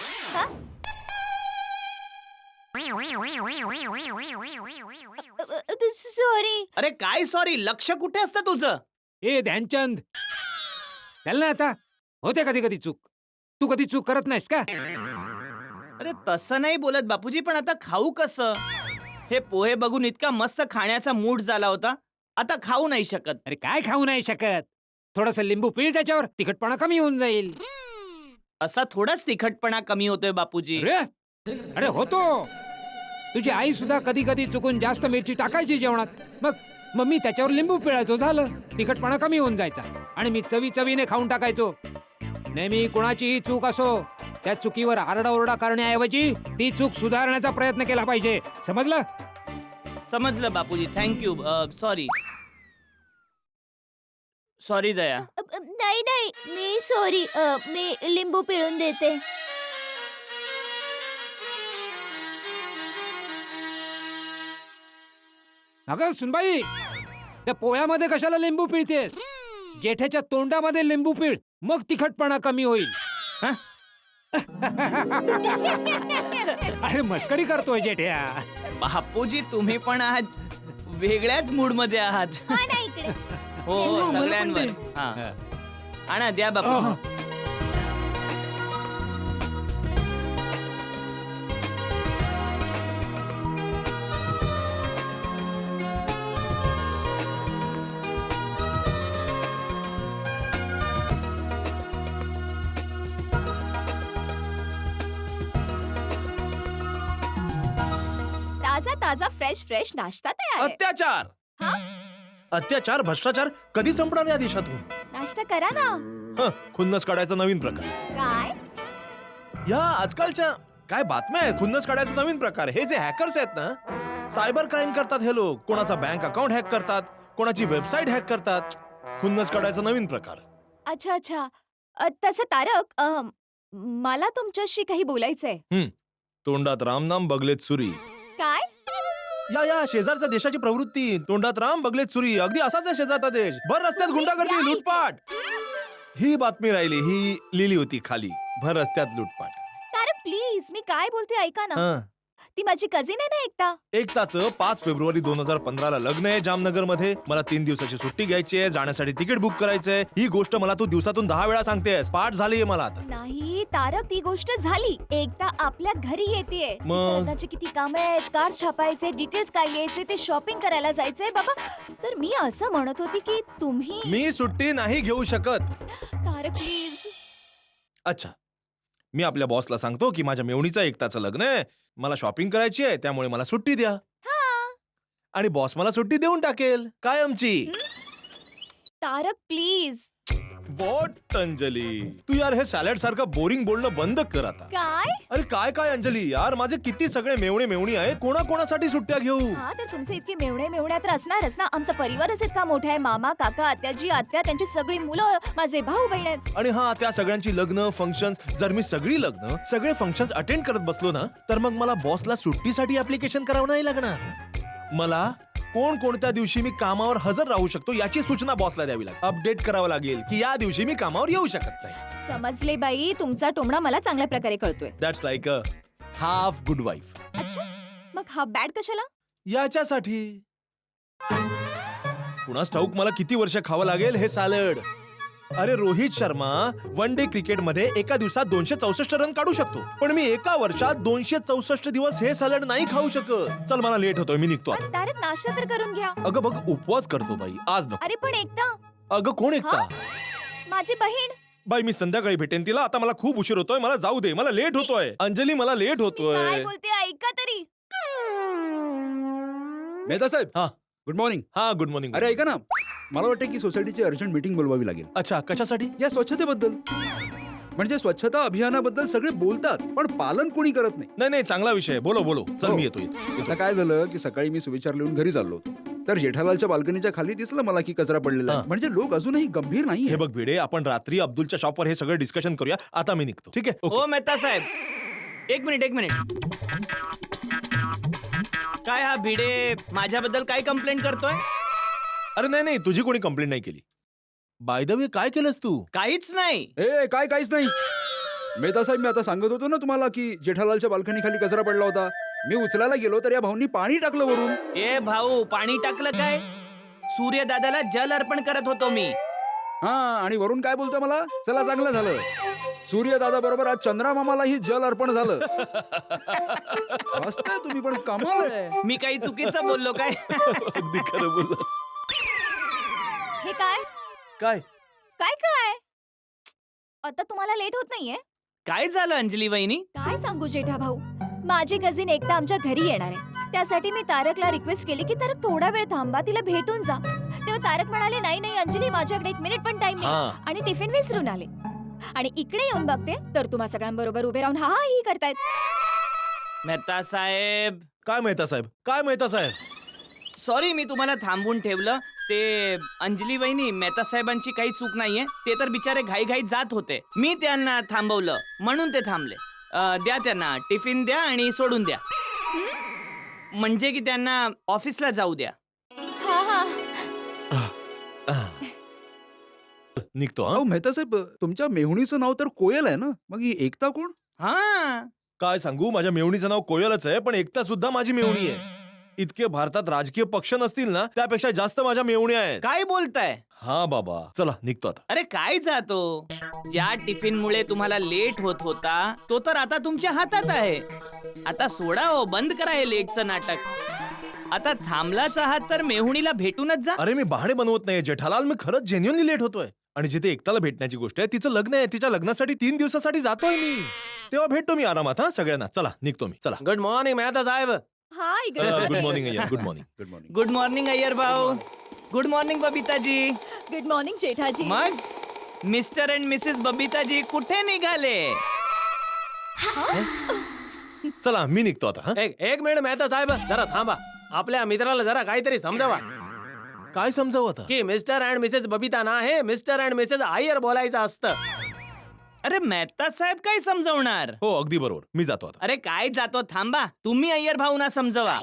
सॉरी. अरे काय सॉरी, लक्ष कुठे असतं तुझं? ए ध्यानचंद, चल ना आता. होते कधी कधी चूक. तू कधी चूक करत नाहीस का? अरे तसं नाही बोलत बापूजी, पण आता खाऊ कसं? हे पोहे बघून इतका मस्त खाण्याचा मूड झाला होता, आता खाऊ नाही शकत. अरे काय खाऊ नाही शकत? थोडस लिंबू पिळ त्याच्यावर, तिखटपणा कमी होऊन जाईल. असा थोडाच तिखटपणा कमी होतोय बापूजी. अरे होतो. तुझी आई सुद्धा कधी कधी चुकून जास्त मिरची टाकायची जेवणात, मग मी त्याच्यावर लिंबू पिळायचो, झालं. तिखटपणा कमी होऊन जायचा आणि मी चवीने खाऊन टाकायचो. नेहमी कुणाचीही चूक असो, त्या चुकीवर आरडाओरडा करण्याऐवजी ती चूक सुधारण्याचा प्रयत्न केला पाहिजे, समजलं? समजलं बापूजी, थँक्यू. सॉरी सॉरी दया. नाही नाही, मी सॉरी. मी लिंबू पिळून देते. अगं सुनबाई, त्या पोह्यामध्ये कशाला लिंबू पिळतेस? जेठ्याच्या तोंडामध्ये लिंबू पिळ, मग तिखटपणा कमी होईल. हं? अरे मस्करी करतोय जेठ्या. बापूजी तुम्ही पण आज वेगळ्याच मूड मध्ये आहात. हा ना इकडे. हो हो, सगळ्यांवर. हा आणा द्या बापू. ताजा ताजा फ्रेश फ्रेश नाश्ता तयार आहे. अत्याचार हा? अत्याचार भ्रष्टाचार कधी संपणार या देशातून? नाश्ता करा ना. खुन्नस काढायचा नवीन प्रकार. काय? या आजकालच्या काय बातम्या आहेत? खुन्नस काढायचा नवीन प्रकार. हे जे हॅकर्स आहेत ना, सायबर क्राईम करतात हे लोक. कोणाचा बँक अकाउंट हॅक करतात, कोणाची वेबसाईट हॅक करतात. खुन्नस काढायचा नवीन प्रकार. अच्छा अच्छा. तसं तारक, मला तुमच्याशी काही बोलायचंय. तोंडात रामनाम बगलेत सुरी. काय? या शेजारच्या देशाची प्रवृत्ती. तोंडात राम बगलेत सुरी. अगदी असाच आहे शेजारचा देश. भर रस्त्यात गुंडागर्दी, लूटपाट. ही बातमी राहिली, ही लिहिली होती खाली. भर रस्त्यात लूटपाट. तारक प्लीज, मी काय बोलते ऐका ना. हं. ती माझी कझिन आहे ना एकता. एकताचं 5 फेब्रुवारी 2015 ला लग्न आहे जामनगर मध्ये. मला 3 दिवसाची सुट्टी घ्यायची आहे, जाण्यासाठी तिकीट बुक करायचंय. ही गोष्ट मला तू दिवसातून 10 वेळा सांगतेस. पाठ झालीये मला आता. नाही तारक, ती गोष्ट झाली. एकता आपल्या घरी येतेय. मग? तिच्या लग्नाची किती कामं आहेत, कार्ड छापायचे, डिटेल्स काय यायचे, ते शॉपिंग करायला जायचंय बाबा. तर मी असं म्हणत होती की तुम्ही. मी सुट्टी नाही घेऊ शकत. तारक प्लीज. अच्छा, मी आपल्या बॉसला सांगतो की माझ्या मेवणीचं एकताचं लग्न आहे, मला शॉपिंग करायची आहे, त्यामुळे मला सुट्टी द्या. आणि बॉस मला सुट्टी देऊन टाकेल कायमची. तारक प्लीज. वॉट अंजली, तू यार हे सॅलड सारखं बोरिंग बोलणं बंद कर आता. काय? अरे काय अंजली, यार माझे किती सगळे मेवणी आहेत. कोणाकोणासाठी सुट्ट्या घेऊ? हा तर तुमचे इतके मेवण्या तर असणारच ना. आमचा परिवारच इतका मोठा आहे. मामा, काका, आत्याजी, आत्या, त्यांची सगळी मुलं, माझे भाऊ बहीण आहेत. आणि हा, त्या सगळ्यांची लग्न फंक्शन. जर मी सगळे फंक्शन्स अटेंड करत बसलो ना, तर मग मला बॉसला सुट्टीसाठी ऍप्लिकेशन करावं नाही लागणार. मला कोणत्या दिवशी मी कामावर हजर राहू शकतो याची सूचना बॉसला द्यावी लागेल. अपडेट करावं लागेल की या दिवशी मी कामावर येऊ शकत नाही. समजले बाई, तुमचा टोमणा मला चांगल्या प्रकारे कळतोय. That's like a half good wife. अच्छा, मग हा बॅड कशाला? याच्यासाठी कुणास ठाऊक मला किती वर्ष खावं लागेल हे सॅलड. अरे रोहित शर्मा 1 डे क्रिकेटमध्ये एका दिवसात 264 रन काढू शकतो, पण मी एका वर्षात 264 दिवस हे सॅलड नाही खाऊ शकत. चल मला लेट होतोय, मी निघतो आता. डायरेक्ट नाश्ता तर करून घ्या. अगं बघ, उपवास करतो बाई, आज नको. अरे पण एकता, अगं कोण एकता? माझी बहीण. बाई मी संध्याकाळी भेटेन तिला. आता मला खूप उशीर होतोय, मला जाऊ दे. मला लेट होतोय अंजली, मला लेट काय होतोय. बोलते ऐका तरी. मेहता साहेब, हा गुड मॉर्निंग. हा, गुड मॉर्निंग. अरे ऐका ना, मला वाटतं की सोसायटीची अर्जंट मीटिंग बोलवावी लागेल. अच्छा, कशासाठी? या स्वच्छतेबद्दल. म्हणजे स्वच्छता अभियानाबद्दल सगळे बोलतात, पण पालन कोणी करत नाही. नाही, चांगला विषय. बोलो. चल हो. मी येतो इथे. आता काय झालं की सकाळी मी सुविचार लिहून घरी चाललो होतो, तर जेठालालच्या बाल्कनीच्या खाली दिसलं मला की कचरा पडलेला आहे. हा. म्हणजे लोक अजूनही गंभीर नाही. हे बघ भिडे, आपण रात्री अब्दुलच्या शॉपवर हे सगळं डिस्कशन करूया. आता मी निघतो, ठीक आहे? ओके. हो मेहता साहेब, एक मिनिट. काय हा भिडे माझ्याबद्दल काय कंप्लेंट करतोय? अरे नाही, तुझी कोणी कंप्लेंट नाही केली. बाय द वे, काय केलंस तू? काहीच नाही. काहीच नाही. मेहता साहेब, मी आता सांगत होतो ना तुम्हाला की जेठालालच्या बाल्कनी खाली कचरा पडला होता. मी उचलायला गेलो तर या भाऊंनी पाणी टाकलं वरून. ए भाऊ, पाणी टाकलं काय? सूर्यदादाला जल अर्पण करत होतो मी. हा, आणि वरून काय बोलतोय मला? चला चांगलं झालं, सूर्यदादा बरोबर आज चंद्रामामालाही जल अर्पण झालं. हसताय तुम्ही, पण कमाल आहे. मी काही चुकीचं बोललो काय? अगदी खरं बोललास. हे काय काय? काय काय आता तुम्हाला लेट होत नाहीये? काय झालं अंजली वहिनी? काय सांगू जेठा भाऊ, माझी कझिन एकता आमच्या घरी येणार आहे. त्यासाठी मी तारकला रिक्वेस्ट केली की तारक थोडा वेळ थांबा, तिला भेटून जा. तेव्हा तारक म्हणाले नाही अंजली, माझ्याकडे 1 मिनिट पण टाइम नाही, आणि टिफिन विसरून आले. आणि इकडे येऊन बघते तर तुम्हा सगळ्यांबरोबर उभे राहून हा ही करतायत. मेहता साहेब, काय मेहता साहेब? सॉरी, मी तुम्हाला थांबवून ठेवलं. ते अंजली वहिनी, मेहता साहेबांची काही चूक नाहीये. ते तर बिचारे घाईघाईत जात होते. मी त्यांना थांबवलं म्हणून ते थांबले. द्या त्यांना टिफिन द्या आणि सोडून द्या. म्हणजे की त्यांना ऑफिसला जाऊ द्या. हा निघतो. हा अहो मेहता साहेब, तुमच्या मेहुणीचं नाव तर कोयल आहे ना, मग ही एकता कोण? हा काय सांगू, माझ्या मेवणीचं नाव कोयलच आहे, पण एकता सुद्धा माझी मेवणी आहे. इतके भारतात राजकीय पक्ष नसतील ना, त्यापेक्षा जास्त माझ्या मेवणी आहेत. काय बोलताय? हा बाबा, चला निघतो आता. अरे काय जातो, ज्या टिफिन मुळे तुम्हाला लेट होत होता तो तर आता तुमच्या हातात आहे. आता सोडा हो, बंद करा हे लेटचं नाटक. आता थांबलाच आहात तर मेहुणीला भेटूनच जा. अरे मी बहाणे बनवत नाही जेठालाल, मी खरंच जेन्युअनली लेट होतोय. आणि जिथे एकताला भेटण्याची गोष्ट आहे, तिचं लग्न आहे, तिच्या लग्नासाठी 3 दिवसासाठी जातोय मी. तेव्हा भेटतो मी आरामात. हा सगळ्यांना, चला निघतो मी. चला. गुड मॉर्निंग मेहता साहेब. Hi good morning Iyer, good morning. Good morning. Good morning Iyer भाऊ. Good morning Babitaji. Good morning Jethaji. मग मिस्टर अँड मिसेस बबिताजी कुठे निघाले? चला मी निघतो आता. हा? एक मिनिट मेहता साहेब, जरा थांबा. आपल्या मित्राला जरा काहीतरी समजावा काय समजावं आता? की मिस्टर अँड मिसेस बबिता ना हे मिस्टर अँड मिसेस अय्यर बोलायचं असतं. अरे मेहता साहेब काय समजवणार? हो अगदी बरोबर, मी जातो आता. अरे काय जातो, थांबा. तुम्ही अय्यर भाऊना समजवा.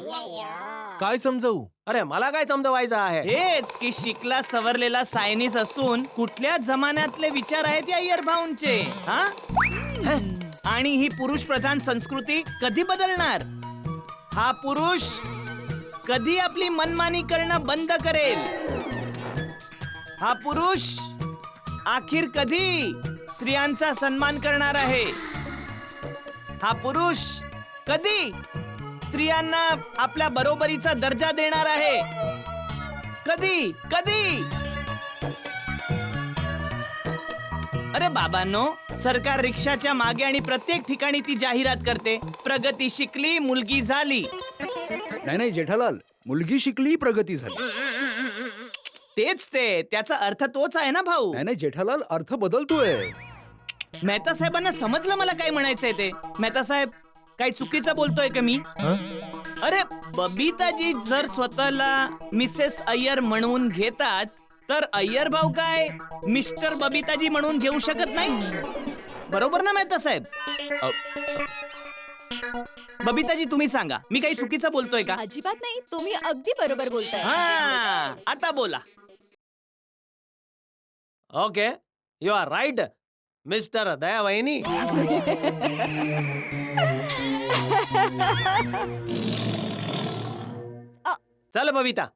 काय समजावू? अरे मला काय समजवायचं आहे? हेच की शिकला सवरलेला सायनीस असून कुठल्या जमान्यातले विचार आहेत या अय्यर भाऊंचे? हा? आणि ही पुरुष प्रधान संस्कृती कधी बदलणार? हा पुरुष कधी आपली मनमानी करणं बंद करेल? हा पुरुष अखेर कधी स्त्रियांचा सन्मान करणार आहे? हा पुरुष कधी स्त्रियांना आपल्या बरोबरीचा दर्जा देणार आहे? कधी कधी? अरे बाबांनो, सरकार रिक्षाच्या मागे आणि प्रत्येक ठिकाणी ती जाहिरात करते, प्रगती शिकली मुलगी झाली. नाही नाही जेठालाल, मुलगी शिकली प्रगती झाली. तेच ते, त्याचा अर्थ तोच आहे ना भाऊ. नाही नाही जेठालाल, अर्थ बदलतोय. मेहता साहेबांना समजलं मला काय म्हणायचंय ते. मेहता साहेब, काही चुकीचं बोलतोय का मी? अरे बबिताजी जर स्वतःला मिसेस अय्यर म्हणून घेतात, तर अय्यर भाऊ काय मिस्टर बबिताजी म्हणून घेऊ शकत नाही? बरोबर ना मेहता साहेब? बबिताजी तुम्ही सांगा, मी काही चुकीचं बोलतोय का? अजिबात नाही, तुम्ही अगदी बरोबर बोलताय. हा, आता बोला. Okay, you are right mister Daya वहिनी. चल बबिता.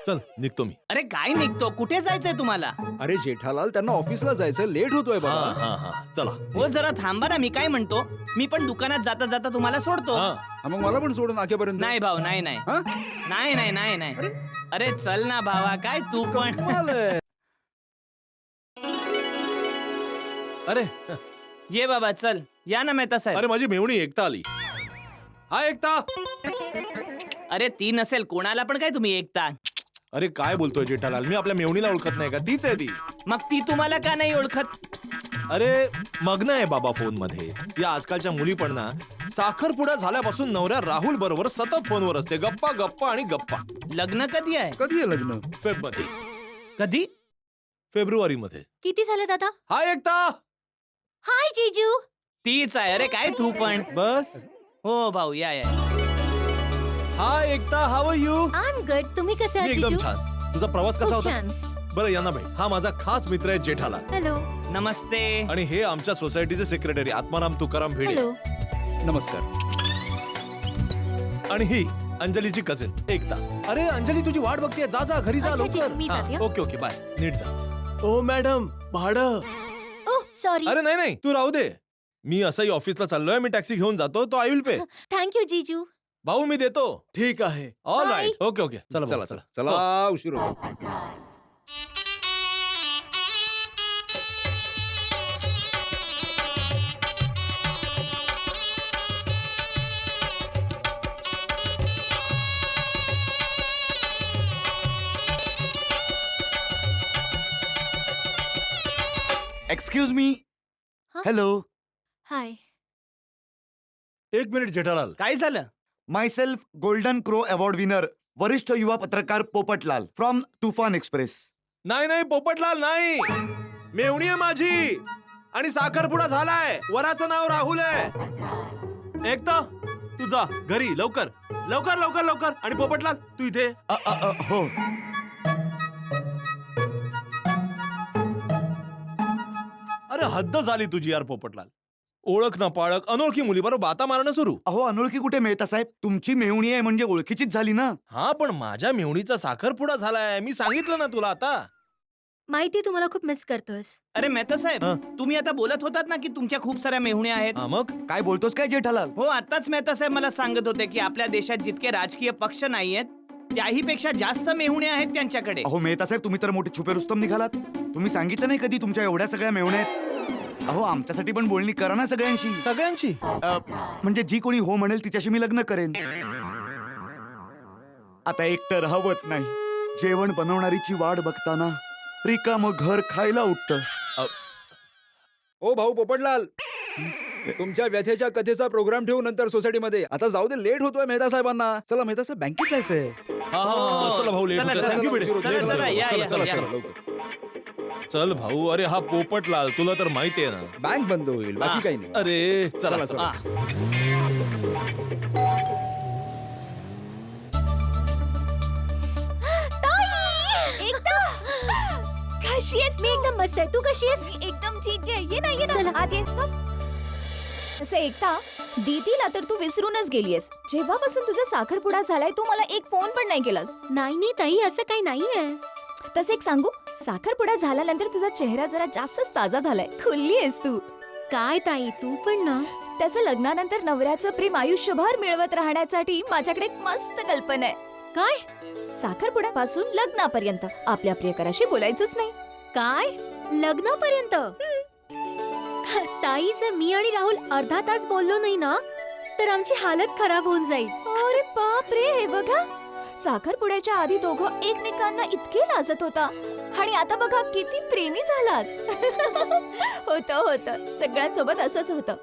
चल निघतो मी. अरे काय निघतो, कुठे जायचंय तुम्हाला? अरे जेठालाल, त्यांना ऑफिसला जायचं, लेट होतोय हा बाबा. हा हा चला. हो जरा थांबा ना, मी काय म्हणतो, मी पण दुकानात जाता जाता तुम्हाला सोडतो. हा हा, मग मला पण सोडून नाक्यापर्यंत. नाही भाऊ, नाही नाही हा? नाही नाही नाही नाही. अरे चल ना भावा, काय तू पण. कमाल आहे. अरे ये बाबा, चल या ना मेहता साहेब. अरे माझी मेवणी एकता आली. हा एकता. अरे ती नसेल, कोणाला पण काय तुम्ही एकता? अरे काय बोलतोय जेठालाल, मी आपल्या मेवणीला ओळखत नाही का? तीच आहे ती. मग ती तुम्हाला का नाही ओळखत? अरे मग्न आहे बाबा फोन मध्ये. या आजकालच्या मुली पण ना, साखरपुडा झाल्यापासून नवऱ्या राहुल बरोबर सतत फोनवर असते, गप्पा गप्पा आणि गप्पा. लग्न कधी आहे? कधी आहे लग्न? फेब मध्ये, कधी? फेब्रुवारी मध्ये. किती झाले दादा? हा एकता. हाय जीजू. तीच आहे. अरे काय तू पण. बस. हो भाऊ, या या. Hi Ekta, how are you? I am good. तुम्ही कसे मी आहात एकदम जीजू? छान. तुझा प्रवास कसा खूप होता? छान. बरं यांना भेट. हा माझा खास मित्र आहे जेठालाल. हॅलो. नमस्ते. आणि हे आमच्या सोसायटीचे सेक्रेटरी आत्माराम तुकाराम भिडे. हॅलो. नमस्कार. आणि ही अंजलीची कझिन एकता. अरे अंजली तुझी वाट बघतीये, जा जा घरी जा अच्छा, लवकर. ठीक, मी जाते, हा, हा. ओके ओके बाय, नीट जा. ओ मॅडम, भाडं. Oh sorry. अरे नाही नाही, तू राहू दे. मी असंही ऑफिसला चाललोय, मी टॅक्सी घेऊन जातो, तो I will pay. Thank you जीजू. भाऊ मी देतो. ठीक आहे. All Bye. Right. Okay okay चला चला भाऊ, चला चला. चला, उशीर होतो. Excuse me. हा? हॅलो. हाय. एक मिनिट जेठालाल. काय झालं? Myself golden crow award winner वरिष्ठ युवा पत्रकार पोपटलाल फ्रॉम तुफान एक्सप्रेस. नाही नाही पोपटलाल नाही, मेवणी आहे माझी आणि साखरपुडा झालाय. वराचं नाव राहुल आहे. एकता तू जा घरी लवकर लवकर लवकर लवकर. आणि पोपटलाल तू इथे. हो. हद्द झाली तुझी यार पोपटलाल. ओळख ना पाळक अनोळखी मुलीबरोबर बाता मारणं सुरू. अहो अनोळखी कुठे मेहता साहेब, तुमची मेहुणी आहे म्हणजे ओळखीचीच झाली ना. हा पण माझ्या मेहुणीचा साखरपुडा झालाय, मी सांगितलं ना तुला आता. माहिती तुम्हाला खूप मिस करतोस. अरे मेहता साहेब, हं? तुम्ही आता बोलत होतात ना की तुमच्या खूप साऱ्या मेहुण्या आहेत. हा मग काय बोलतोस काय जेठालाल? हो, आताच मेहता साहेब मला सांगत होते की आपल्या देशात जितके राजकीय पक्ष नाहीयेत त्याही पेक्षा जास्त मेहुण्या आहेत त्यांच्याकडे. अहो मेहता साहेब, तुम्ही तर मोठे छुपे रुस्तम निघालात. तुम्ही सांगितलं नाही कधी तुमच्या एवढ्या सगळ्या मेहुण्या आहेत. अहो आमच्यासाठी पण बोलणी करा ना सगळ्यांशी. सगळ्यांची. म्हणजे जी कोणी हो म्हणेल तिच्याशी मी लग्न करेन. आता एकटं राहवत नाही. जेवण बनवणारीची वाट बघताना रिकामं घर खायला उठतं. ओ भाऊ पोपटलाल, तुमच्या व्यथेच्या कथेचा प्रोग्राम ठेवू नंतर सोसायटीमध्ये. आता जाऊ दे, लेट होतोय मेहता साहेबांना. चला मेहता साहेब, बँकेत जायचंय. हा चला भाऊ, लेट चला, होतोय. चला, Thank you, भिडे. चला, चला, चला, या, या, चला, या. चला. लवकर. चल भाऊ, अरे हा पोपटलाल तुला तर माहितीये ना. बँक बंद होईल, बाकी काही नाही. अरे चला चला, चला. कशी आहेस? मी एकदम मस्त आहे. तू कशी आहेस? एकदम ठीक आहे. ये ना ये ना चला. आत ये. तसं एकता दीदीला तर तू विसरूनच गेलीयस. जेव्हापासून तुझा साखरपुडा झालाय तू मला एक फोन पण नाही केलास. नाही ताई, असं काही नाहीये. तसं एक सांगू, साखरपुडा झाल्यानंतर तुझा चेहरा जरा जास्तच ताजा झालाय. खुलली आहेस तू. काय ताई, तू पण ना. त्याचं लग्नानंतर नवऱ्याचं प्रेम आयुष्यभर मिळवत राहण्यासाठी माझ्याकडे एक मस्त कल्पना आहे. काय साखरपुड्यापासून लग्नापर्यंत आपल्या प्रियकराशी बोलायचंच नाही. काय लग्नापर्यंत? ताई, जर मी आणि राहुल अर्धा तास बोललो नाही ना तर आमची हालत खराब होऊन जाईल. अरे बाप रे, हे बघा, साखरपुड्याच्या आधी दोघं एकमेकांना इतके लाजत होता आणि आता बघा किती प्रेमी झालात. होतं होतं, सगळ्यांसोबत असंच होतं.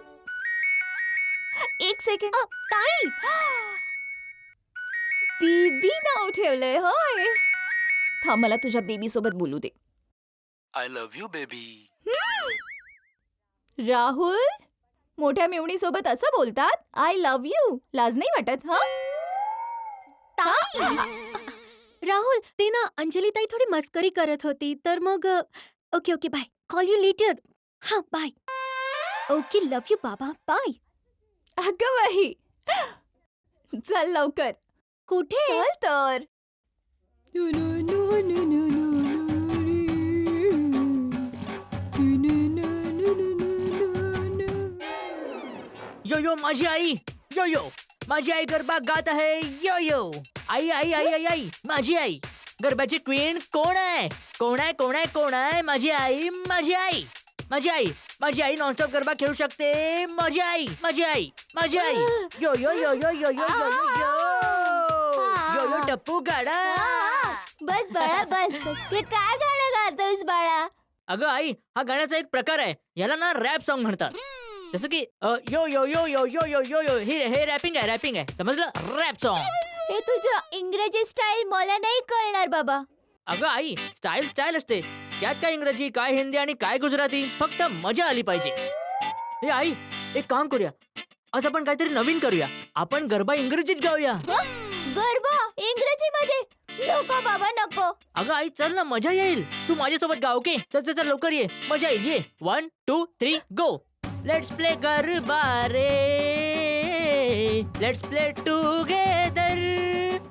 एक सेकंड. ताई, बेबी नाव ठेवलंय होय. थांब, मला तुझ्या बेबी सोबत बोलू दे. I love you baby. Rahul, मोठ्या मेवणी सोबत असं बोलतात? I love you. लाज नाही वाटत? हा राहुल, ते ना अंजली ताई थोडी मस्करी करत होती, तर मग okay okay bye, call you later. हा बाय. ओके, लव्ह यू बाबा, बाय. अगं बाई, चल लवकर. कुठे? चल तर. यो यो माझी आई, यो यो माझी आई गरबा गात आहे. यो यो आई आई आई आई आई माझी आई. गरबाची क्वीन कोण आहे? कोण आहे कोण आहे कोण आहे? माझी आई, माझी आई, माझी आई, माझी आई नॉनस्टॉप गरबा खेळू शकते. माझी आई, माझी आई, माझी आई. यो यो यो यो यो यो यो यो यो यो टप्पू गाडा. बस बाळा, बस बस. हे काय गाणं गातोस बाळा? अगं आई, हा गाण्याचा एक प्रकार आहे. याला ना रॅप सॉन्ग म्हणतात. जसं की यो यो यो यो यो यो यो यो हे रॅपिंग आहे, रॅपिंग आहे, समजलं? Rap song. हे तुझं इंग्रजी स्टाईल मला नाही कळणार बाबा. अगं आई, स्टाईल स्टाईल असते. त्यात काय इंग्रजी, काय हिंदी आणि काय गुजराती, फक्त मजा आली पाहिजे. हे आई, एक काम करूया, आज आपण काहीतरी नवीन करूया. आपण गरबा इंग्रजीत गाऊया. गरबा इंग्रजी मध्ये? नको बाबा नको. अगं आई, चल ना, मजा येईल. तू माझ्यासोबत गाव, ओके? चल चल चल, लवकर ये, मजा येईल. ये 1 2 3 गो. लेट्स प्ले गरबा रे, लेट्स प्ले टुगेदर.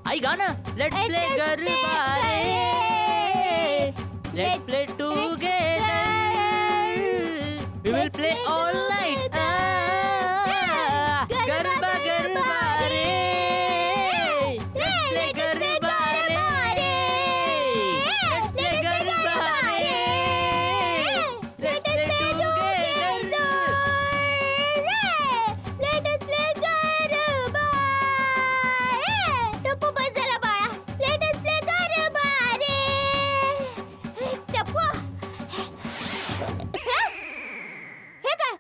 आई गा ना. लेट्स प्ले गरबा रे, let's play together. We will play all night. Garba garba रे, लेट्स प्ले गरबा रे, लेट्स प्ले गरबा रे, let's play together. Let us play garba. Tappu बस झाला बाळा. Let us play गरबा रे. टप्पू, हे काय?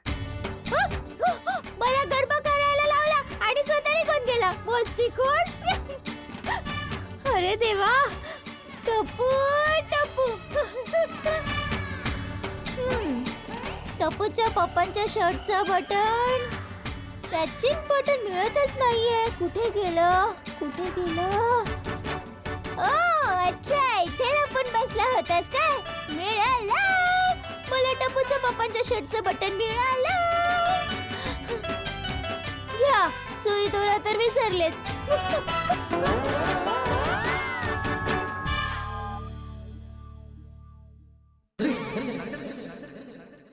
मला गरबा करायला लावला आणि स्वतः निघून गेला. मस्तीखोर. अरे देवा, टप्पू टप्पू. टप्पूच्या पप्पांच्या शर्टचं बटन, मॅचिंग बटन मिळतच नाहीये. कुठे गेलं, कुठे गेलं? अच्छा, इथे लपून बसला होतास काय? मिळाला. मला टप्पूच्या पप्पा पप्पांच्या शर्टचं बटन मिळालं. घ्या, सुई दोरा तर विसरलेच.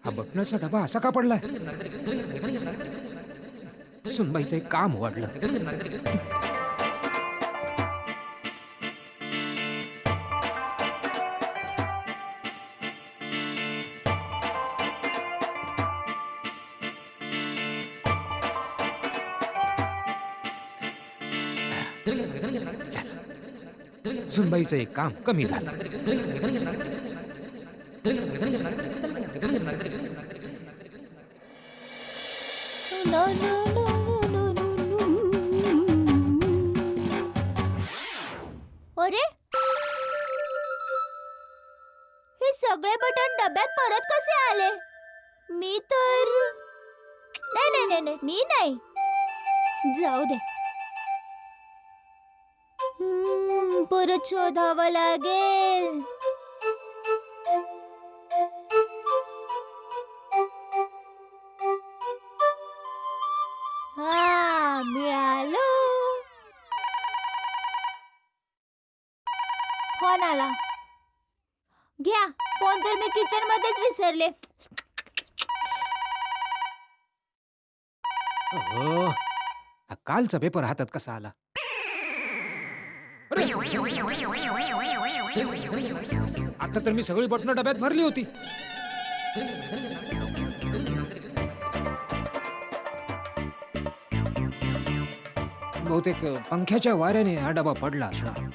हा बटनाचा डबा असा का पडलाय? सुनबाईचं एक काम वाढलं. सुनबाईचं एक काम कमी झालं. No, no, no, no, no, no. अरे, हे सगळे बटन डब्यात परत कसे आले? मी तर नाही नाही नाही नाही, मी नाही. जाऊ दे. परत शोधावं लागेल. हा, मिळालो. फोन आला. घ्या, फोन तर मी किचन मध्येच विसरले. हो, हा कालचा पेपर हातात कसा आला? अरे! आता तर मी सगळी बटणं डब्यात भरली होती. बहुतेक पंख्याच्या वाऱ्याने हा डबा पडला असणार.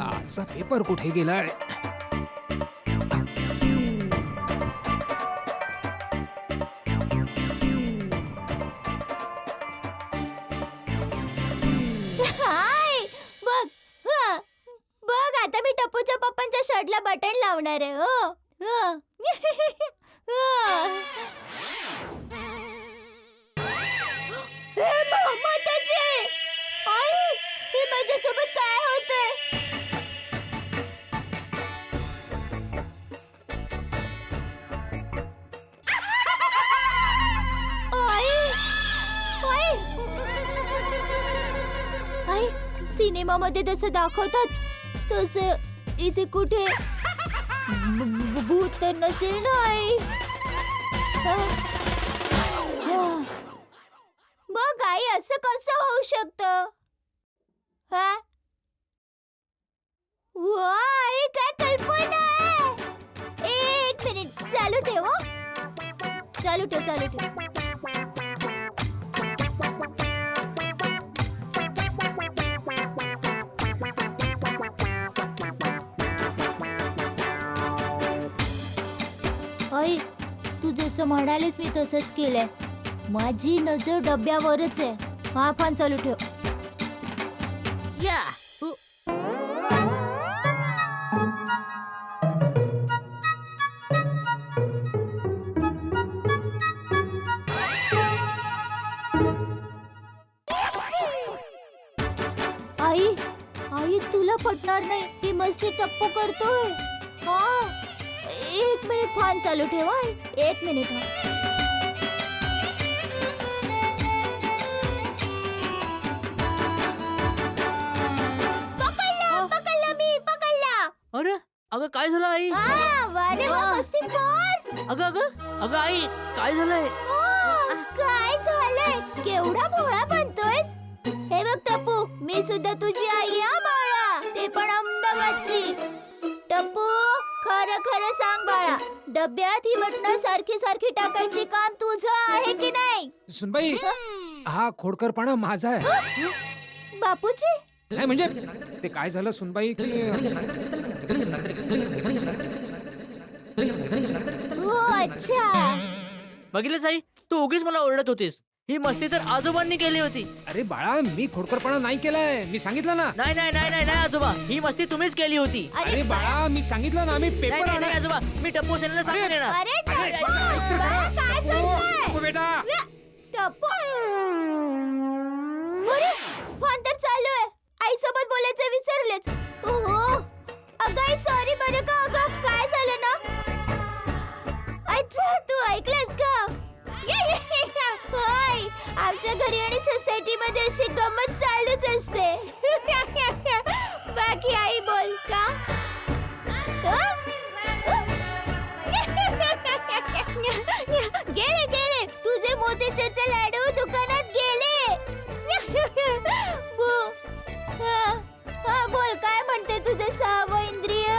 आजचा पेपर कुठे गेलाय? हाय, बघ. हा, बघ, आता मी टप्पूच्या पप्पांच्या शर्टला बटन लावणार आहे. हो, हो. हे मम्मा त्याचे. आई, हे माझ्यासोबत काय होतंय? आई, सिनेमामध्ये जसं दाखवतात तसं इथे कुठे भूत तर नसेल ना आई? मग आई असं कसं होऊ शकतं? हा, वा, आई काय कल्पना आहे. एक मिनिट, चालू ठेव. चालू ठेव, चालू ठेव. आई, तू जसं म्हणालीस मी तसंच केलंय. माझी नजर डब्यावरच आहे. हा, फोन चालू ठेव. या आई, आई तुला पटणार नाही, ही मस्ती टप्पू करतोय. हा, एक मिनिट, फोन चालू ठेव. आई, एक मिनिट. हा, पकडला मी, पकडला. अरे अगं काय झालं आई? हा, वारे वा, मस्ती कर. अगं अगं अगं आई काय झालंय? काय झालंय? केवढा भोळा बनतोयस. हे बघ टप्पू, मी सुद्धा तुझी आई आहे बाळा, ते पण अहमदाबादची. टप्पू, खरं खरं सांग बाळा, डब्यात ही बटणं सारखी सारखी टाकायची काम तुझं आहे की नाही? सुनबाई, हा खोडकरपणा माझा आहे. बापूजी, नाही म्हणजे ते काय झालं सुनबाई की हो, अच्छा. बघितलंच आई, तू उगीच मला ओरडत होतीस. ही मस्ती तर आजोबांनी केली होती. अरे बाळा, मी खोडकरपणा नाही केलाय, मी सांगितलं ना. नाही नाही नाही नाही नाही आजोबा, ही मस्ती तुम्हीच केली होती. अरे बाळा, मी सांगितलं ना, मी नाही, पेपर नाही, नाही, आणा. आजोबा, मी टप्पू सेनेला सांगून येणार. अरे अरे, टप्पू, ऐक तर बाळा, काय करताय? टप्पू बेटा. टप्पू. अरे, फोन तर चालू आहे. आईसोबत बोलायचं विसरलेच. ओहो. अगं आई, सॉरी बरं का. अगं काय झालं ना? अच्छा, तू ऐकलंस का? होय, आमच्या घरी आणि सोसायटी मध्ये अशी गंमत चालूच असते. बाकी आई बोल का? गेले गेले तुझे मोतीचूरचे लाडू दुकानात गेले. हा बोल, काय म्हणते तुझं सहावं इंद्रिय?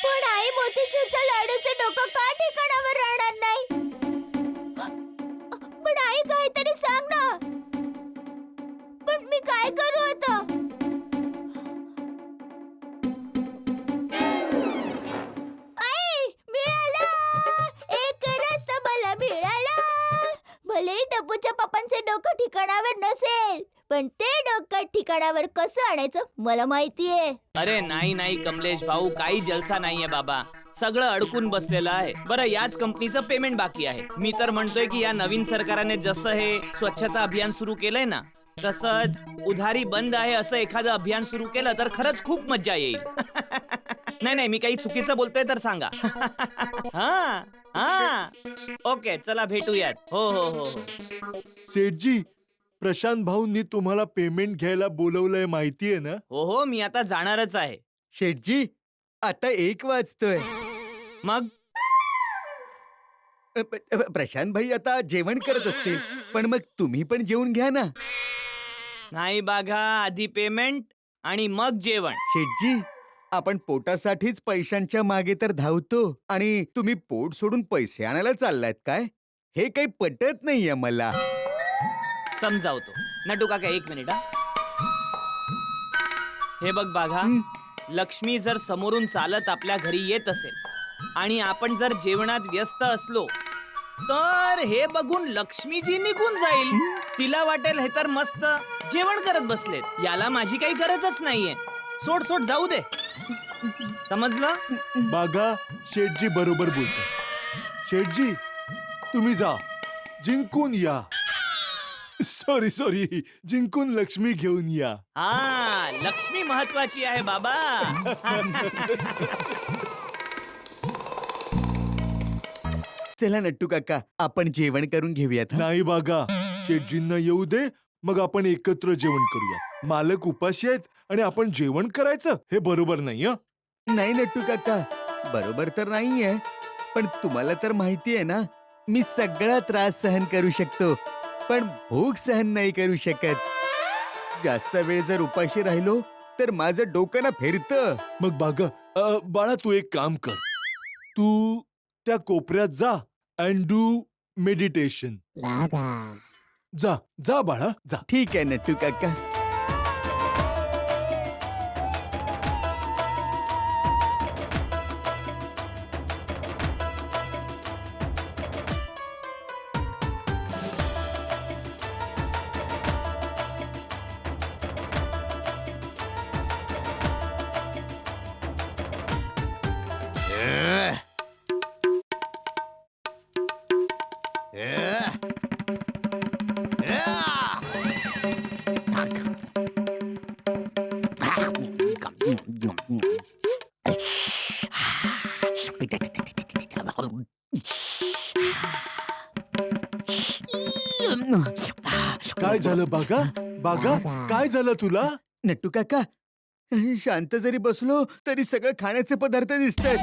पण आई, मोतीचूरच्या लाडूचं डोकं का ठिकाणावर राहणार नाही? पण आई, काहीतरी सांग ना. पण मी काय करू आता? आई, मिळाला! एक रस्ता मला मिळाला. भलेही टप्पूच्या पप्पांचे डोकं ठिकाणावर नसेल, पण ते डोकं ठिकाणावर कसं आणायचं मला माहितीये. अरे नाही नाही कमलेश भाऊ, काही जलसा नाहीये बाबा. सगळं अडकून बसलेलं आहे. बरं, याच कंपनीचं पेमेंट बाकी आहे. मी तर म्हणतोय की या नवीन सरकारने जसं हे स्वच्छता अभियान सुरू केलंय ना, तसंच उधारी बंद आहे असं एखादं अभियान सुरू केलं तर खरंच खूप मज्जा येईल. नाही नाही, मी काही चुकीचं बोलतोय तर सांगा. हा हा, ओके, चला भेटूयात. हो हो हो हो. सेठजी, प्रशांत भाऊंनी तुम्हाला पेमेंट घ्यायला बोलवलंय माहितीये ना? हो हो, मी आता जाणारच आहे. शेठजी, आता 1 वाजतोय. मग प्रशांत भाई आता जेवण करत असतील, पण मग तुम्ही पण जेवून घ्या ना. नाही बाघा, आधी पेमेंट आणि मग जेवण. शेठजी, आपण पोटासाठीच पैशांच्या मागे तर धावतो आणि तुम्ही पोट सोडून पैसे आणायला चाललायत काय? हे काही पटत नाहीये मला. समजावतो. नटू काका, 1 मिनिट हा. हे बघ बाघा, लक्ष्मी जर समोरून चालत आपल्या घरी येत असेल आणि आपण जर जेवणात व्यस्त असलो तर हे बघून लक्ष्मीजी निघून जाईल. तिला वाटेल हे तर मस्त जेवण करत बसलेत, याला माझी काही गरजच नाहीये. सोड सोड, जाऊ दे. समजलं? बागा, शेठजी बरोबर बोलतात. शेठजी, तुम्ही जा, जिंकून या. सॉरी सॉरी, जिंकून लक्ष्मी घेऊन या. हा, लक्ष्मी महत्वाची आहे बाबा. चला नट्टू काका, आपण जेवण करून घेऊयात. हं? नाही बागा, शेठजींना येऊ दे, मग आपण एकत्र जेवण करूया. मालक उपाशी आहेत आणि आपण जेवण करायचं हे बरोबर नाही. नाही नट्टू काका, बरोबर तर नाहीये, पण तुम्हाला तर माहितीये ना, मी सगळा त्रास सहन करू शकतो, पण भूक सहन नाही करू शकत. जास्त वेळ जर उपाशी राहिलो तर माझं डोकं ना फिरतं. मग बागा, बाळा तू एक काम कर, तू त्या कोपऱ्यात जा अँड डू मेडिटेशन. जा जा बाळा, जा. ठीक आहे नट्टू काका. काय झालं बागा? बागा, काय झालं तुला? नट्टू काका, शांत जरी बसलो तरी सगळं खाण्याचे पदार्थ दिसतात.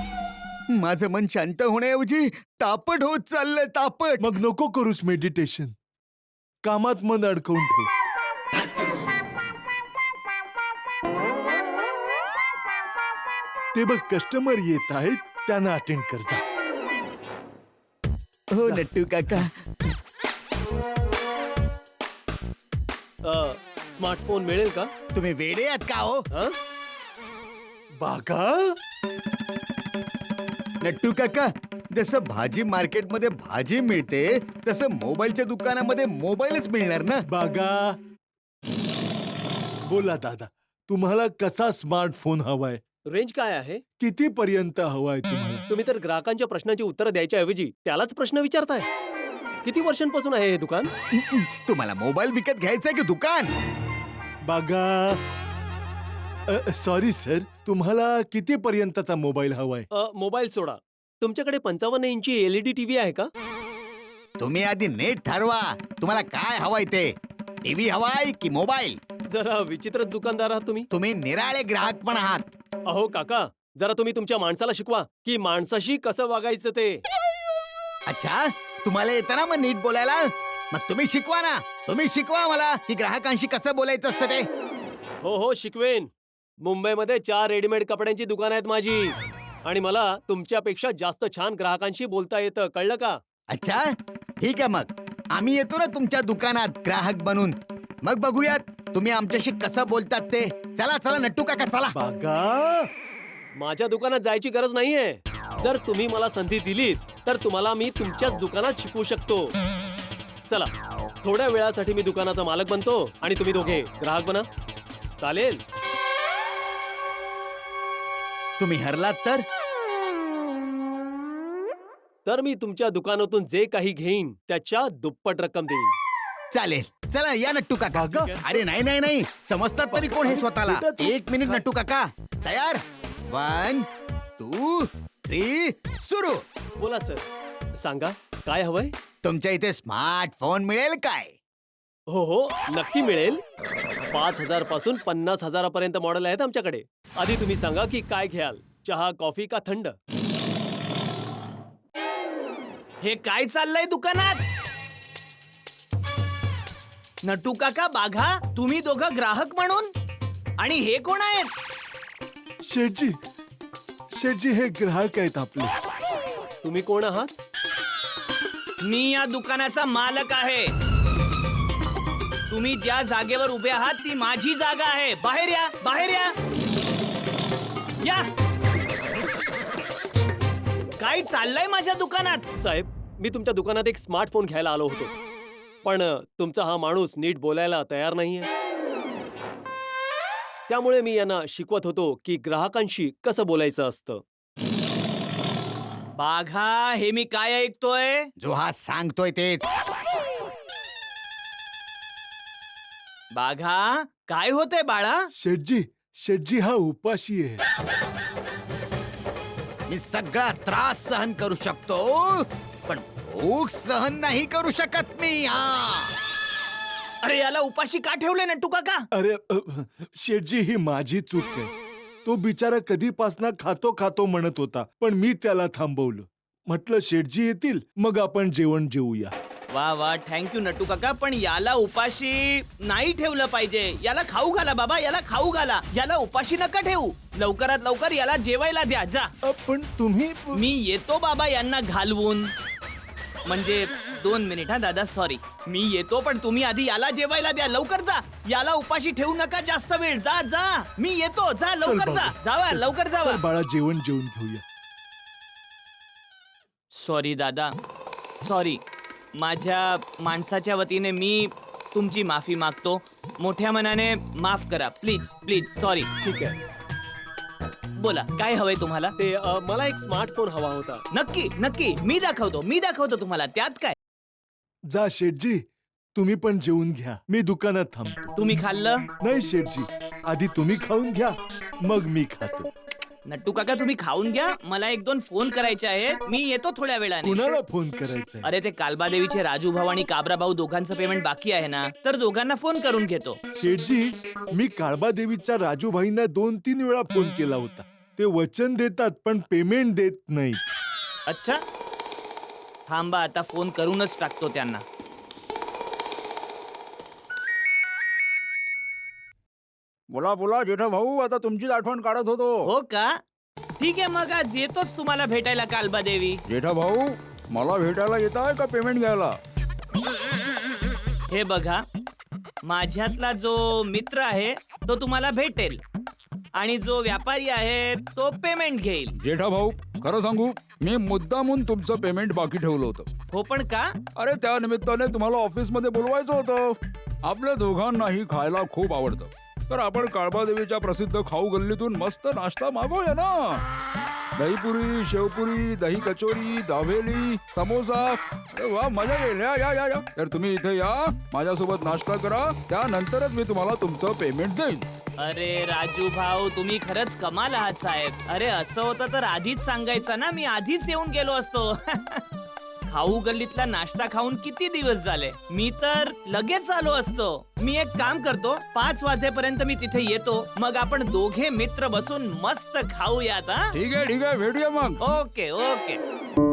माझं मन शांत होण्याऐवजी तापट होत चाललंय, तापट. मग नको करूस मेडिटेशन, कामात मन अडकवून ठेव. ते बघ, कस्टमर येत आहेत, त्यांना अटेंड कर जा. हो नट्टू काका. स्मार्टफोन मिळेल का? तुम्ही वेडे आहात का हो? हं? बागा, नट्टू काका, जसं भाजी मार्केटमध्ये भाजी मिळते तसं मोबाईलच्या दुकानामध्ये मोबाईलच मिळणार ना. बागा, बोला दादा, तुम्हाला कसा स्मार्टफोन हवाय? रेंज काय आहे? किती पर्यंत हवाय तुम्हाला? तुम्ही तर ग्राहकांच्या प्रश्नांची उत्तरं द्यायच्या ऐवजी त्यालाच प्रश्न विचारताय. किती वर्षांपासून आहे हे दुकान? तुम्हाला मोबाईल विकत घ्यायचंय की दुकान? बागा, सॉरी सर, तुम्हाला किती पर्यंतचा मोबाईल हवाय? मोबाईल सोडा. तुमच्याकडे 55 इंची LED टीव्ही आहे का? तुम्ही आधी नेट ठरवा, तुम्हाला काय हवाय ते. टीव्ही हवाय की मोबाईल? जरा विचित्रच दुकानदार आहात तुम्ही. तुम्ही निराळे ग्राहक पण आहात. अहो काका, जरा तुम्ही तुमच्या माणसाला शिकवा की माणसाशी कसं वागायचं ते. अच्छा, तुम्हाला येतं ना मग नीट बोलायला? मग तुम्ही शिकवा ना. तुम्ही शिकवा मला की ग्राहकांशी कसं बोलायचं असतं ते. हो शिकवेन. मुंबईमध्ये 4 रेडीमेड कपड्यांची दुकान आहेत माझी आणि मला तुमच्यापेक्षा जास्त छान ग्राहकांशी बोलता येतं, कळलं का? अच्छा, ठीक आहे. मग आम्ही येतो ना तुमच्या दुकानात ग्राहक बनून. मग बघूयात तुम्ही आमच्याशी कसं बोलतात ते. चला चला नट्टू काका, चला. बागा, माझ्या दुकानात जायची गरज नाहीये. जर तुम्ही मला संधी दिलीत तर तुम्हाला मी तुमच्याच दुकानात शिकवू शकतो. चला, थोड्या वेळासाठी मी दुकानाचा मालक बनतो आणि तुम्ही दोघे ग्राहक बना. चालेल? तुम्ही हरलात तर मी तुमच्या दुकानातून जे काही घेईन त्याच्या दुप्पट रक्कम देईन. चालेल. चला या नट्टू काका. बागा. अरे नाही नाही नाही, समजतात तरी कोण हे स्वतःला. बेटा, तू- 1 मिनिट नट्टू काका. तयार? 1 2 3 सुरू. बोला सर, सांगा काय हवंय? तुमच्या इथे स्मार्टफोन मिळेल काय? हो नक्की मिळेल. 5,000 पासून 50,000 पर्यंत मॉडेल आहेत आमच्याकडे. आधी तुम्ही सांगा की काय घ्याल, चहा, कॉफी का थंड? हे काय चाललंय दुकानात? नटू काका, बाघा, तुम्ही दोघं ग्राहक म्हणून? आणि हे कोण आहेत? शेठजी, शेठजी हे ग्राहक आहेत आपले. तुम्ही कोण आहात? मी या दुकानाचा मालक आहे. तुम्ही ज्या जागेवर उभे आहात ती माझी जागा आहे. बाहेर या, बाहेर या. या. काय चाललंय माझ्या दुकानात? साहेब, मी तुमच्या दुकानात एक स्मार्टफोन घ्यायला आलो होतो, पण तुमचा हा माणूस नीट बोलायला तयार नाहीये. त्यामुळे मी यांना शिकवत होतो की ग्राहकांशी कसं बोलायचं असतं. बाघा, हे मी काय ऐकतोय? जो हा सांगतोय तेच. बाघा, काय होतंय बाळा? शेठजी, शेठजी हा उपाशी आहे. मी सगळा त्रास सहन करू शकतो, पण भूक सहन नाही करू शकत मी. अरे याला उपाशी का ठेवले नटू काका? अरे शेठजी, ही माझी चूक आहे. तो बिचारा कधीपासनं खातो खातो म्हणत होता, पण मी त्याला थांबवलं. म्हटलं शेठजी येतील मग आपण जेवण जेवूया. वा वा, थँक्यू नटू काका. पण याला उपाशी नाही ठेवलं पाहिजे. याला खाऊ घाला बाबा, याला खाऊ घाला. याला उपाशी नका ठेवू. लवकरात लवकर याला जेवायला द्या. जा. पण तुम्ही मी येतो बाबा यांना घालवून. म्हणजे 2 मिनिट हा दादा, सॉरी. मी येतो, पण तुम्ही आधी याला जेवायला द्या. लवकर जा. याला उपाशी ठेवू नका जास्त वेळ. जा जा, मी येतो. जा लवकर, जा. जावा लवकर, जावा. चल बाळा, जेवण जेवून घेऊया. सॉरी दादा, सॉरी. माझ्या माणसाच्या वतीने मी तुमची माफी मागतो. मोठ्या मनाने माफ करा, प्लीज प्लीज. सॉरी. ठीक आहे. बोला, काय हवंय तुम्हाला? ते मला एक स्मार्टफोन हवा होता. नक्की नक्की, मी दाखवतो तुम्हाला. त्यात काय? जा शेठजी, तुम्ही पण जेवून घ्या. मी दुकानात थांबतो. तुम्ही खाल्लं? नाही शेठजी, आधी तुम्ही खाऊन घ्या, मग मी खातो. नट्टू काका, तुम्ही खाऊन घ्या. मला 1-2 फोन करायचे आहेत. मी येतो थोड्या वेळाने. कुणाला फोन करायचा? अरे ते कालबादेवीचे राजू भाऊ आणि काबरा भाऊ दोघांचं पेमेंट बाकी आहे ना, तर दोघांना फोन करून घेतो. शेठजी, मी काळबादेवीच्या राजूभाईंना 2-3 वेळा फोन केला होता. ते वचन देतात पण पेमेंट देत नाही. अच्छा, थांबा, आता फोन करूनच टाकतो त्यांना. बोला बोला जेठा भाऊ, आता तुमचीच आठवण काढत होतो. हो का? ठीक आहे, मग आज येतोच तुम्हाला भेटायला कालबादेवी. जेठा भाऊ, मला भेटायला येत आहे का पेमेंट घ्यायला? हे बघा, माझ्यातला जो मित्र आहे तो तुम्हाला भेटेल आणि जो व्यापारी आहे तो पेमेंट घेईल. जेठा भाऊ, खरं सांगू मी मुद्दामून तुमचं पेमेंट बाकी ठेवलं होतं. हो पण का? अरे त्या निमित्ताने तुम्हाला ऑफिस मध्ये बोलवायचं होतं. आपल्या दोघांनाही खायला खूप आवडतं, तर आपण काळबादेवीच्या प्रसिद्ध खाऊ गल्लीतून मस्त नाश्ता मागवूया ना. दहीपुरी, शेवपुरी, दही कचोरी, दाबेली, समोसा. अरे वा, मजा येईल. या या या या. तर तुम्ही इथे या, माझ्यासोबत नाश्ता करा, त्यानंतरच मी तुम्हाला तुमचं पेमेंट देईन. अरे राजू भाऊ, तुम्ही खरंच कमाल आहात साहेब. अरे असं होतं तर आधीच सांगायचं ना, मी आधीच येऊन गेलो असतो. खाऊ गल्लीतला नाश्ता खाऊन किती दिवस झाले, मी तर लगेच आलो असतो. मी एक काम करतो, 5 वाजेपर्यंत मी तिथे येतो, मग आपण दोघे मित्र बसून मस्त खाऊयात. हा ठीक आहे, भेटूया मग. Okay okay.